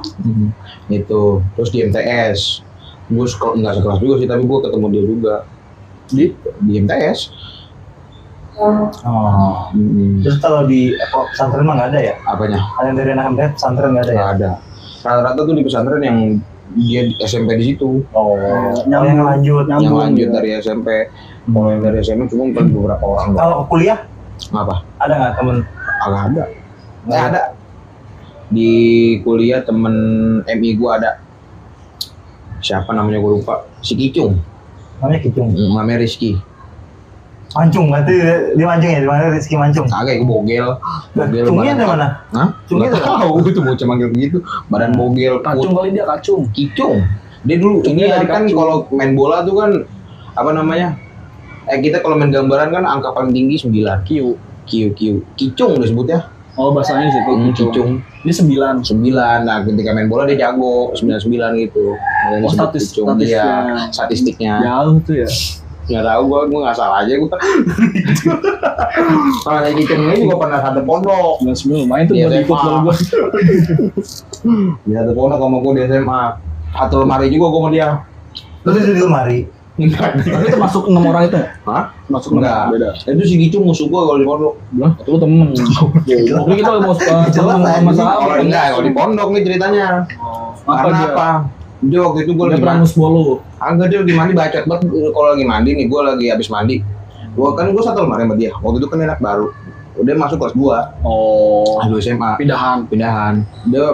Itu terus di MTS. Gua nggak sekelas juga sih tapi gua ketemu dia juga di MTS. Oh. Terus kalau di pesantren mah nggak ada ya? Apanya? Ada yang dari anak MTS pesantren nggak ada ya? Nggak ada. Rata-rata tuh di pesantren yang dia di SMP di situ. Oh. Yang lanjut. Yang lanjut ya. dari SMP. Kalau yang dari SMP cuma kan beberapa orang doang. Kalau ke kuliah Apa? ada nggak temen? Agak ada. Nggak ada. Di kuliah temen MI gua ada. Siapa namanya gua lupa. Si Kicung. Namanya Kicung. Namanya Rizky. Mancung, berarti dia mancung ya? Di mana Rizky mancung? Kagak, itu bogel. Cungnya dari mana? Hah? Cungnya Nggak tahu, itu bocah manggil begitu. Badan bogel, Kacung kali dia kacung. Kicung. Dia dulu Cungnya ini dari kan kacung. kalau main bola tuh kan apa namanya? Kita kalau main gambaran kan angka paling tinggi 9. Kiu. Kicung disebutnya. Oh bahasanya sih itu Kicung. Dia 9. 9. Nah, ketika main bola dia jago 99 gitu. Makanya Oh, disebut Kicung. Iya, statistiknya. Jauh tuh ya. Nggak tahu gua nggak salah aja gua. Kalau kayak Kicung ini juga pernah satu pondok. 99 lumayan tuh Iya, buat ikut SMA. kalau gua. Di satu pondok sama gua di SMA. Satu lemari juga gua sama dia. Terus di lemari. Enggak. Tapi termasuk 6 orang itu nggak? Hah? Masuk 6 Enggak. beda. Itu si Kicung musuh gua kalau di pondok. Lah, itu lu temen. Tapi kita mau Jelas temen aja. sama sahabat. Kalau enggak, kalau di pondok nih ceritanya. Apa Karena dia? apa? Dia waktu itu gua Dia lagi pernah mandi. nus bolu. Enggak, dia lagi mandi bacot banget. Kalau lagi mandi nih, gua lagi habis mandi. Gua satu lemari sama dia. Waktu itu kan anak baru. Udah masuk kelas 2. Oh. Dulu SMA. Pindahan. Dia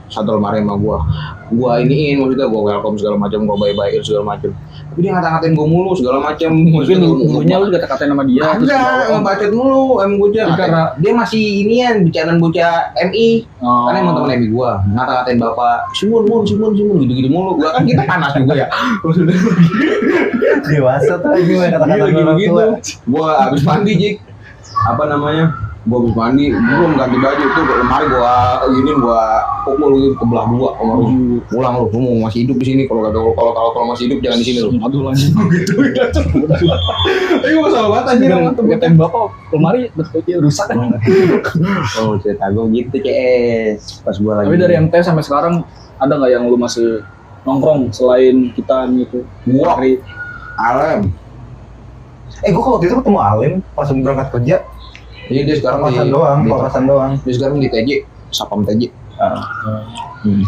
satu lemari sama gua iniin, maksudnya gua welcome segala macam, gua bye-byein segala macam. Tapi dia ngata-ngatain gua mulu segala macam. Mungkin dulunya lu kata-katain sama dia. terus Enggak, bawa- ngebacot mulu emang bocah. Iya, karena- Dia masih inian bicarain bocah MI. Oh. Kan emang temen MI gua, ngata-ngatain bapak, Simun gitu-gitu mulu. Gua kan kita panas juga ya. Dewasa tuh lagi main kata-kata Iya, orang gitu. tua. Gua habis mandi, Jik. Apa namanya? Gua habis mandi, gua mau ganti baju tuh, lemari gua pukul gitu kebelah dua. Pulang lu, mau masih hidup di sini. Kalau masih hidup jangan di sini lu. Aduh lanjut. Gitu ya. Tapi gua salah banget anjir sama tuh. Ngatain bapak lemari betulnya rusak kan. Oh, cerita gua gitu, CS. Pas gua lagi. Tapi dari MT sampai sekarang ada nggak yang lu masih nongkrong selain kita gitu? Gua. Hari Alem. Gua waktu itu ketemu Alim pas berangkat kerja. Iya, dia sekarang Papasan doang. Dia sekarang di TJ, Sapam TJ.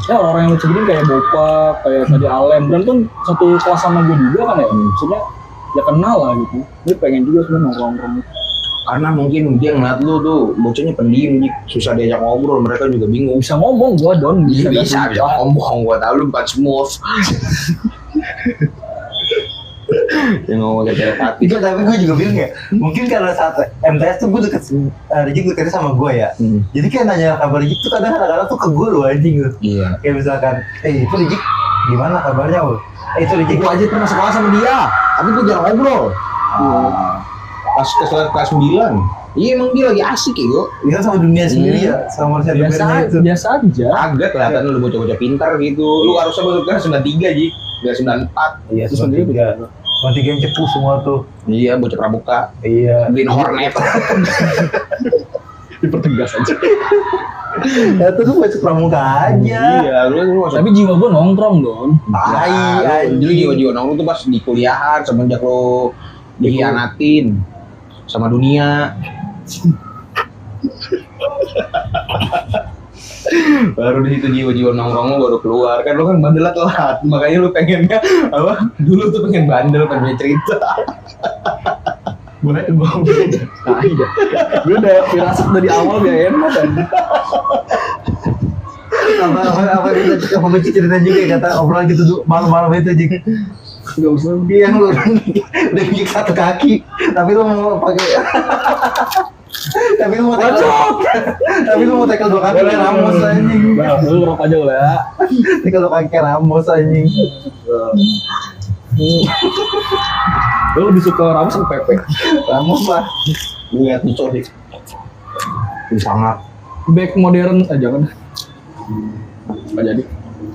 ya orang yang lu sebutin kayak Bopa, kayak tadi Alem, dan kan satu kelas sama gue juga kan ya. Maksudnya ya kenal lah gitu. Gue pengen juga sebenarnya nongkrong. Karena mungkin dia ngeliat lu tuh bocahnya pendiam, Jik. Susah diajak ngobrol, mereka juga bingung. Bisa ngomong gue Don, Bisa bisa ngomong, gua tahu lu bukan smooth. Yang ngomong ke telepati. Itu tapi gue juga bingung ya. Mungkin karena saat MTS tuh gue deket, Rijik deketnya sama gue ya. Jadi kayak nanya kabar Rijik tuh kadang-kadang tuh ke gue loh anjing tuh. Iya. Kayak misalkan, itu Rijik gimana kabarnya lo? Itu Rijik. Gua aja pernah sekolah sama dia, tapi gua jarang ngobrol. Pas kelas 9. Iya, emang dia lagi asik ya, gua. Dia sama dunia sendiri ya, sama manusia dunia itu. biasa aja. Agak kelihatan lu bocah-bocah pintar gitu. Lu harusnya masuk kelas 93, Jik. Enggak 94. Iya, Terus sama sendiri tiga. Sama tiga yang cepu semua tuh. Iya, bocah pramuka. Iya. Green Hornet. Dipertegas aja. Ya tuh lu masuk pramuka aja. Iya, lu masuk. Tapi jiwa gue nongkrong Don. Jadi jiwa-jiwa nongkrong tuh pas di kuliahan semenjak lo dihianatin sama dunia. Baru di situ jiwa-jiwa nongkrong lo baru keluar. Kan lo kan bandel telat, makanya lo pengennya apa? Dulu tuh pengen bandel, pengen cerita. Boleh gue nah iya. Gue udah firasat dari awal gak enak kan. Apa kita cerita juga ya, kata obrolan gitu tuh malam-malam itu Jik. Gak usah. Dia yang lu udah gigit satu kaki, tapi lu mau pakai tapi lu mau tackle dua kaki kayak Ramos anjing. Nah, lu ngerok aja lah. Tackle dua kaki kayak Ramos anjing. Lu lebih suka Ramos atau Pepe? Ramos lah. Lihat nih sorry. Sangat. Back modern jangan. Gak jadi.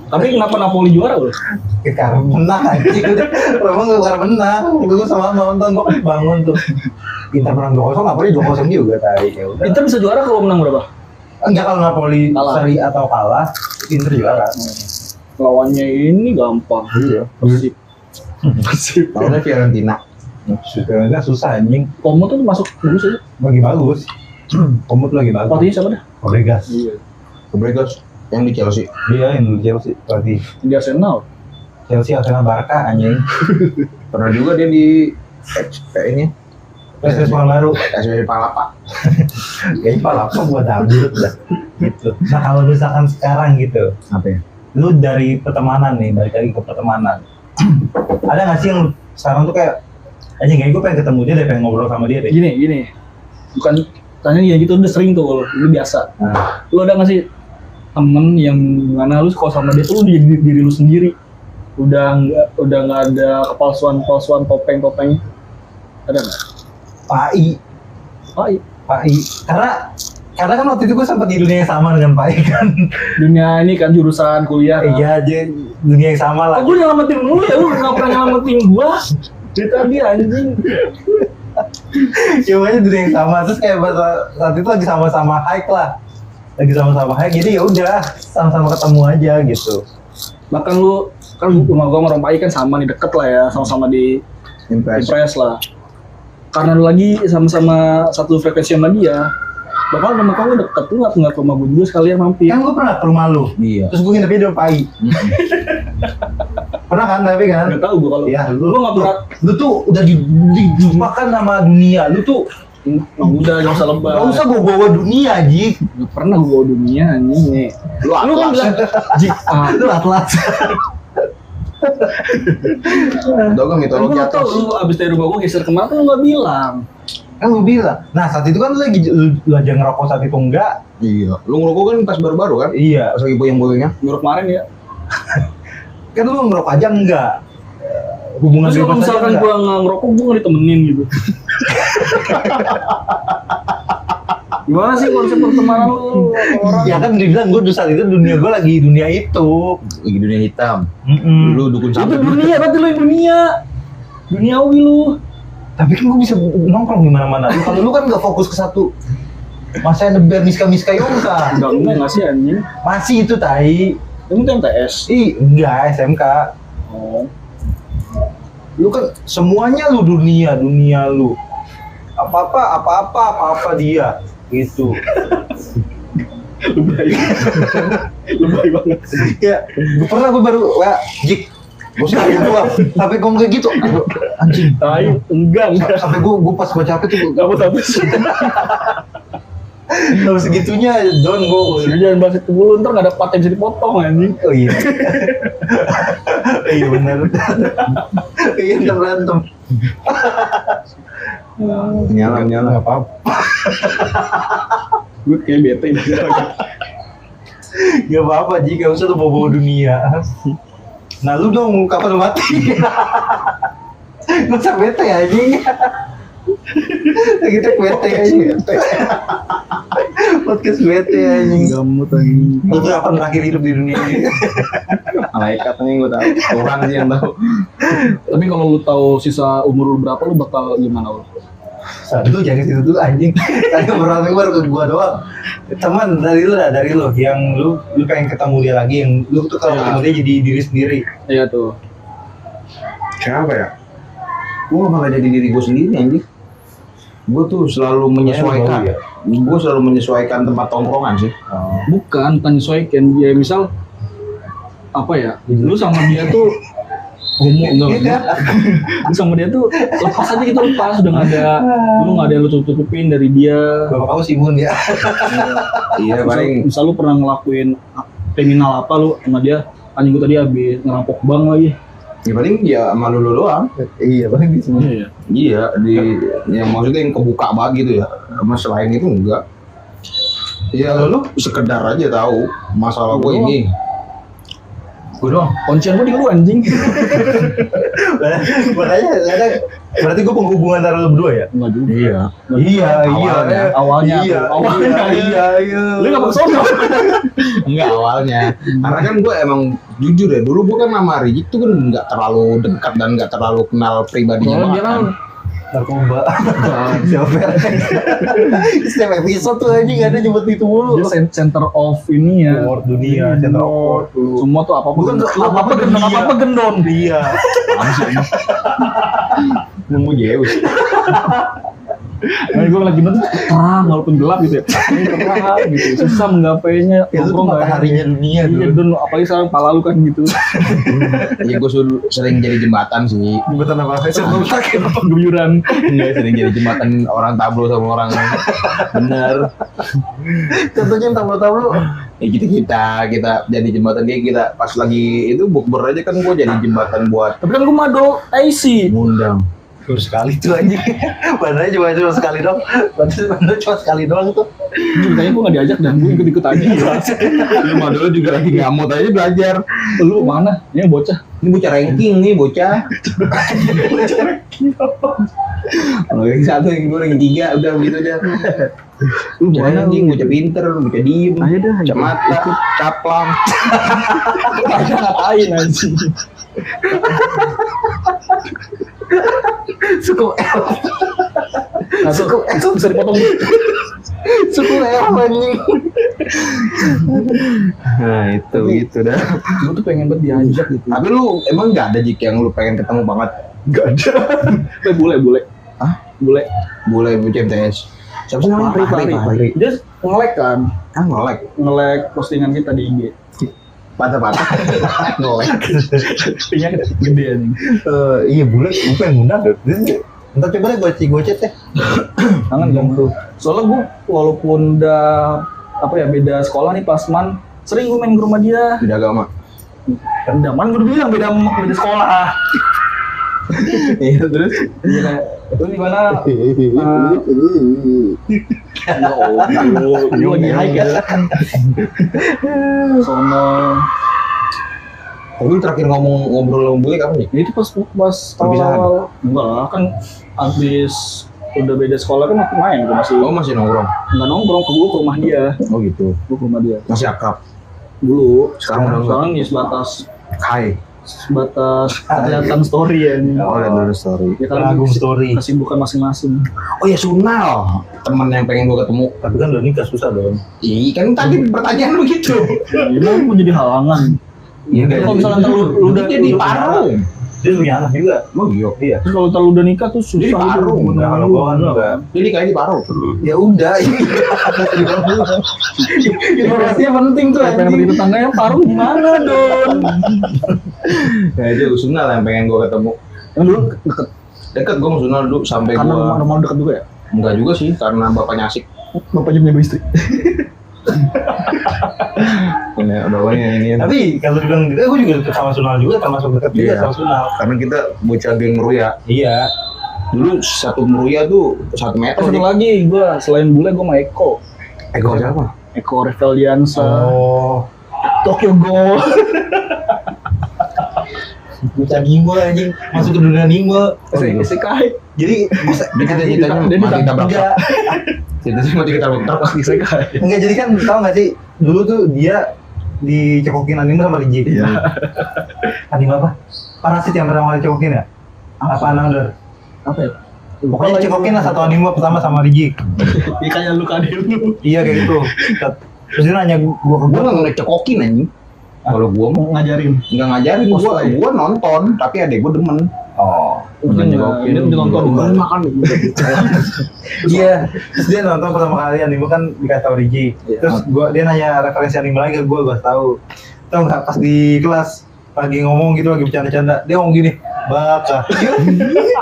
Tapi kenapa Napoli juara loh? Karena menang anjing. Ramos gak menang. Gue sama nonton gue bangun tuh. Inter menang 2-0, Napoli 2-0 juga tadi. Ya udah. Inter bisa juara kalau menang berapa? Enggak, kalau Napoli Kalah. seri atau kalah, Inter juara. Lawannya ini gampang. Iya. Persib. Lawannya Fiorentina. Sebenarnya susah anjing. Komo tuh masuk bagus aja. Lagi bagus. Komut lagi bagus. Pelatihnya siapa dah? Fabregas. Iya. Fabregas yang di Chelsea. Dia yang di Chelsea pelatih. Di Arsenal. Chelsea, Arsenal, Barca anjing. Pernah juga dia di ini PSS baru. SBY Palapa. Kayaknya Palapa buat dangdut dah. Gitu. Nah kalau misalkan sekarang gitu, Apa ya? lu dari pertemanan nih, balik lagi ke pertemanan. Ada nggak sih yang sekarang tuh kayak anjing kayak gue pengen ketemu dia deh, pengen ngobrol sama dia deh. Gini, bukan tanya ya gitu, udah sering tuh, lu biasa. Lu ada nggak sih temen yang mana lu kalau sama dia tuh lu jadi diri lu sendiri, udah nggak ada kepalsuan topeng, ada nggak? Pai. Karena kan waktu itu gue sempat di dunia yang sama dengan Pai kan. Dunia ini kan jurusan kuliah. Iya aja dunia yang sama lah. Oh, gue nyelamatin lu ya, lu nggak pernah nyelamatin gua. Dia tadi anjing. Ya makanya dunia yang sama, terus kayak saat itu lagi sama-sama hike lah. Jadi ya udah sama-sama ketemu aja gitu. Bahkan lu kan rumah gua sama Rompai kan sama nih, deket lah ya, sama-sama di Impres lah. Karena lu lagi sama-sama satu frekuensi sama dia, bakal sama kamu deket, lu nggak ke rumah gua juga sekalian mampir. Kan gue pernah ke rumah lu. Iya. Terus gue nginepnya di Pai. Pernah kan tapi kan? Nggak tahu gua kalau. Ya Lu nggak pernah. Lu tuh udah dilupakan sama dunia. Lu tuh Udah jangan usah lebay. gak usah bawa dunia, Jik. Gak pernah gua bawa dunia anjing. Lu kan bilang Jik, Lu atlas. Tau kan mitologi Gua nggak tahu atas. lu abis dari rumah gua geser kemana kan lu nggak bilang. Kan gue bilang. Nah saat itu kan lu aja ngerokok saat itu enggak. Iya. Lu ngerokok kan pas baru-baru kan? Iya. Pas lagi boyang-boyangnya. Baru kemarin ya. Kan lu ngerokok aja enggak. Hubungan Terus kalau bebas aja misalkan enggak. gua nggak ngerokok, gua nggak ditemenin gitu. Gimana sih konsep pertemanan lu sama orang? Ya kan dibilang gue saat itu dunia gue lagi dunia itu. Lagi dunia hitam. Mm-mm. Lu dukun Itu sampai dunia, berarti lu yang duniawi lu. Tapi kan gue bisa nongkrong di mana-mana. Kalau lu kan nggak fokus ke satu. Masa neber miska yongka. Enggak sih anjing. Masih itu tai. Kamu tuh MTS. Enggak SMK. Oh. Lu kan semuanya lu dunia lu. Apa-apa dia gitu. Lebay banget. Ya, gue baru Jik. Gue sekali gua sampai ngomong kayak gitu. Anjing. Tai, enggak. Sampai gue pas baca apa tuh Enggak mau habis. Tahu segitunya don gue. Lu jangan bahas itu dulu, ntar nggak ada part yang bisa dipotong anjing. Oh iya. Iya benar. Iya ntar berantem. nyala. Nggak apa-apa. Gue kayak bete ini. Nggak apa-apa jika usah tuh bawa dunia. Nah lu dong kapan lu mati? Lu usah bete anjing. Kita bete anjing. Podcast bete anjing. Gamut anjing. Lu tuh kapan terakhir hidup di dunia ini? malaikat nih gue tahu. Orang sih yang tahu. Tapi kalau lu tahu sisa umur lu berapa, lu bakal gimana lu? Satu jangan situ dulu anjing. Tadi baru ke gua doang. Teman dari lu yang lu pengen ketemu dia lagi, yang lu tuh kalau ketemu dia jadi diri sendiri. Iya tuh. Siapa ya? Gue malah jadi diri gue sendiri anjing. Gue tuh selalu menyesuaikan. Ya? Gue selalu menyesuaikan tempat tongkrongan sih. Bukan menyesuaikan, ya misal apa ya? Lu sama dia tuh homo enggak? Lu sama dia tuh lepas aja gitu, lepas, udah nggak ada, lu nggak ada yang lu tutupin dari dia. Bapak kamu simun ya. Iya paling. Misal lu pernah ngelakuin kriminal apa lu sama dia, anjing gua tadi habis ngerampok bank lagi. Ya paling ya sama lu doang. Iya paling di semua. Iya. Iya di yang maksudnya yang kebuka banget gitu ya. Sama selain itu enggak. Ya lu sekedar aja tahu masalah gue ini. Gue doang. Kuncian gua di lu anjing. Makanya kadang berarti gue penghubungan antara lu berdua ya? Enggak juga. Iya. Iya. Awalnya Iya. tuh, awalnya. Iya. Lu nggak maksud? Enggak awalnya. Karena kan gue emang jujur ya, dulu gue kan sama Rijik tuh kan nggak terlalu dekat dan nggak terlalu kenal pribadinya Soalnya dia banget kan kan. Narkoba. Siapa? Setiap episode tuh aja nggak ada nyebut itu mulu. dia center of ini ya. Award dunia, center award. Semua tuh Bukan apa gendon. Iya. Nunggu Zeus. Nah, gue lagi nonton terang walaupun gelap gitu ya. Ini terang gitu. Susah menggapainya. Itu tuh mataharinya dunia Iya tuh. don, apalagi sekarang pala lu kan gitu. Iya gue sering jadi jembatan sih. Jembatan apa? Guyuran. Enggak sering jadi jembatan orang tablo sama orang. Bener. Contohnya yang tablo-tablo. Ya kita jadi jembatan dia, kita pas lagi itu bukber aja kan gue jadi jembatan buat Tapi kan gue mado IC. ngundang. Baru sekali tuh anjing. Padahal cuma sekali doang. Padahal cuma sekali doang tuh. Kayaknya gue nggak diajak dan gue ikut aja. Lu mah dulu juga lagi ngamut aja belajar. Lu mana? Ini yang bocah. Ini bocah ranking nih bocah. Kalau yang satu, yang dua, yang tiga, udah begitu dah. Lu mana anjing, bocah pinter, bocah diem, Ayo dah, bocah mata, caplang. Kagak ngatain anjing. Suku L. Suku X bisa dipotong. Suku L anjing. Nah itu gitu dah. Gue tuh pengen banget diajak gitu. Tapi lu emang nggak ada Jik yang lu pengen ketemu banget? Gak ada. Bule. Hah? Bule. Bule bocah MTS. Siapa sih namanya? Fahri. Dia nge-lag kan. Ah nge-lag. Nge-lag postingan kita di IG. Patah-patah. Nge-lag. Pinya gede anjing. Iya bule, gue pengen ngundang. Ntar coba deh gue chat ya. Kangen kan tuh. Soalnya gue walaupun udah beda sekolah nih Pasman, sering gue main ke rumah dia. Beda agama. Udah man gue udah bilang beda sekolah. Iya terus. Iya, itu di mana? Lu lagi high kan? Sono. Tapi lu terakhir ngobrol sama bule kapan nih? Itu pas Perpisahan? awal. Enggak lah, kan abis udah beda sekolah kan aku main, gue masih Oh masih nongkrong? nggak nongkrong ke rumah dia. Oh gitu. Gue ke rumah dia Masih akrab? dulu. Sekarang udah enggak? Sekarang ya sebatas kelihatan story ya. Oh lihat dulu story. Ya kan Agung story. kesibukan masing-masing. Oh ya Sunal, temen yang pengen gua ketemu. Tapi kan udah nikah susah dong. Iya kan tadi pertanyaan begitu. Gimana mau jadi halangan? Iya Kalau misalnya ntar lu udah jadi parung. Dia punya anak juga. Oh iya. Iya. Terus kalau ntar lu udah nikah tuh susah. Jadi parung. Enggak, kalau gua kan enggak. Jadi kayak di parung. Ya udah. Informasinya penting tuh. Pengen pergi tetangganya parung gimana Don? Nah itu Sunal yang pengen gua ketemu. Yang dulu deket. Deket gua sama Sunal dulu sampai Karena gua. rumah deket juga ya. Enggak juga sih karena bapaknya asik. Bapaknya punya dua istri. Punya bapaknya ini. Tapi kalau bilang gitu, gue juga deket sama Sunal juga, termasuk dekat juga Iya. sama Sunal. Karena kita bocah geng Meruya. Iya. Dulu satu Meruya tuh 1 meter. Satu lagi gue selain bule gue sama Eko. Eko siapa? Eko Reveldiansa. Oh. Tokyo Ghoul. Bocah anime anjing, masuk ke dunia anime. Isekai. Jadi bisa Dia cita-citanya Dia mati tabrak truk. enggak, Cita-citanya mati tabrak truk. Isekai. enggak jadi kan tau gak sih dulu tuh dia dicekokin anime sama Rijik. Iya. Anime apa? Parasit yang pertama kali dicekokin ya? Apa Another? Apa ya? Pokoknya dicekokin lah satu anime pertama sama Rijik. Iya kayak lu kan dulu. Iya kayak gitu. Terus dia nanya gua ke Gua gua, nggak ngecekokin anjing. Kalau gua mah Mau ngajarin. nggak ngajarin, gua nonton, tapi adek gua demen. oh Bukan Ini nyekokin. ini ditonton Gua gua. makan. iya. Terus dia nonton pertama kali anime kan dikasih tau Rijik. Iya. Terus dia nanya referensi anime lagi ke gua tahu. Tahu nggak pas di kelas lagi ngomong gitu lagi bercanda-canda dia ngomong gini, baka.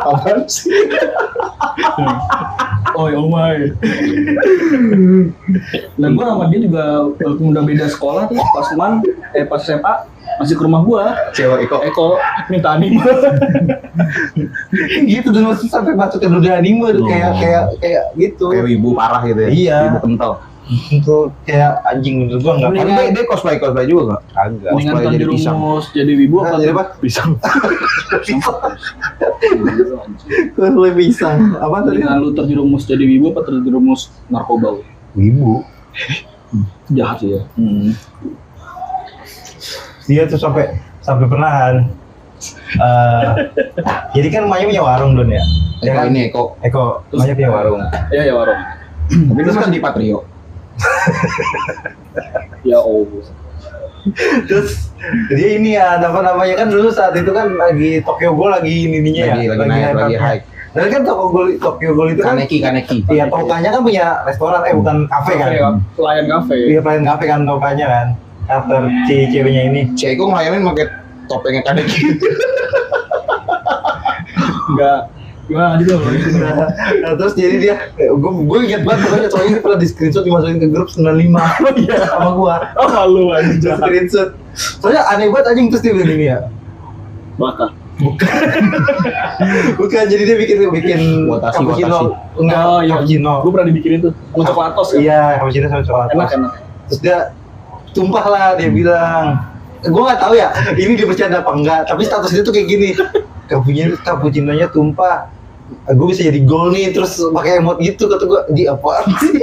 Apaan sih? Oh ya my. Dan gua sama dia juga walaupun udah beda sekolah tuh pas SMA masih ke rumah gua. Cewek Eko. Minta anime. gitu dan masih sampai masuk ke dunia anime tuh kayak gitu. Kayak wibu parah gitu ya. Iya. Wibu kental. Itu kayak anjing menurut gua enggak Tapi dia cosplay juga nggak? kagak. Mendingan Cosplay ntar jadi pisang. dirumus jadi wibu apa? Jadi apa? Pisang. Cosplay pisang. Apa tadi? Mendingan lu terjerumus jadi wibu apa terjerumus narkoba? Wibu. Jahat sih ya. Dia tuh sampai pernah jadi kan emaknya punya warung Don ya. Ya kan? ini Eko. Eko, emaknya punya warung. Iya ya warung. Tapi dia masih di Patrio. Ya oh. Terus dia ini ya apa namanya kan dulu saat itu kan lagi Tokyo Ghoul lagi ininya ya. Lagi naik, lagi high. Dan kan Tokyo Ghoul itu kan Kaneki. iya Tokanya kan punya restoran bukan kafe kan. Pelayan kafe. Iya pelayan kafe kan Tokanya kan. Karakter ceweknya ini. Si Eko ngelayanin pakai topengnya Kaneki. Enggak. Gimana gitu loh. Nah, terus jadi dia, gue ingat banget pokoknya soalnya ini pernah di screenshot dimasukin ke grup 95 sama gue. Oh malu anjing. Di screenshot. Soalnya aneh banget anjing, terus dia bilang gini ya. Bakal. Bukan, jadi dia bikin Watashi. cappuccino. Enggak, Oh iya, cappuccino. gue pernah dibikinin tuh. Sama coklatos ya. Iya, cappuccino sama coklat. Enak. Terus dia tumpah lah, dia bilang. Gue nggak tahu ya, ini dia bercanda apa enggak. Tapi status dia tuh kayak gini. Cappuccino-nya tumpah. Gue bisa jadi gol nih, terus pakai emot gitu, kata gue, di apaan sih?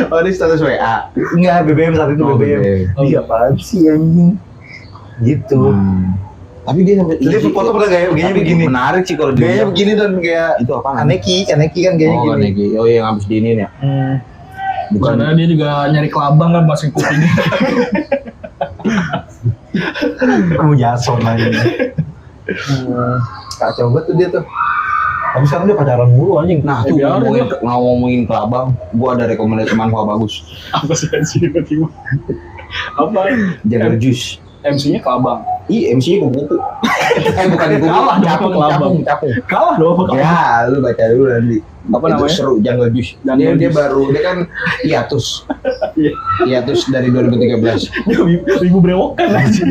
Oh, ini status WA. Enggak, BBM saat itu Oh, BBM. BBM. Di apaan sih anjing? Gitu. Tapi dia sampai Dia foto pernah gayanya tapi begini. menarik sih kalau Gayanya dia. begini dan kayak Itu apaan? Kaneki kan gayanya Oh, gini. Kaneki. Oh, yang habis diinin ya. Bukan. Karena dia juga nyari kelabang kan masih kupingnya. Kamu Jason aja. Kacau banget tuh dia tuh. Tapi sekarang dia pacaran mulu anjing. Nah, tuh biarin ngomongin kelabang, gua ada rekomendasi manhwa bagus. Apa sih tiba-tiba? Apa? Jagar Jus. MC-nya kelabang. MC kupu-kupu. Bukan kupu-kupu. Kalah dong sama kelabang. Capung. Kalah dong sama kelabang. Ya, lu baca dulu nanti. Apa Itu namanya? seru, Jungle Juice. Jungle Dia Juice. baru, dia kan hiatus. Iya. Hiatus dari 2013. Dia ibu brewokan aja.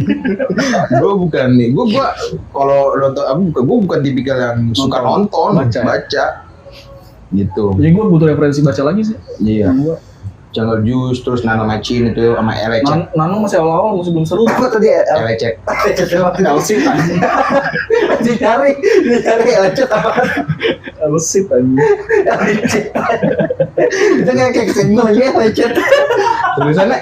Gue bukan nih, gue kalau nonton, gue bukan tipikal yang suka nonton, baca. Gitu. Jadi gue butuh referensi baca lagi sih. Iya. Gua Jungle Juice, terus Nanomachin itu sama Elecek. Nano masih awal-awal masih belum seru. Apa tadi? Elecek. Elsit anjing. Dia cari lecet apa? Elsit anjing. Lecet. Itu kayak kesenggol ya lecet. Tulisannya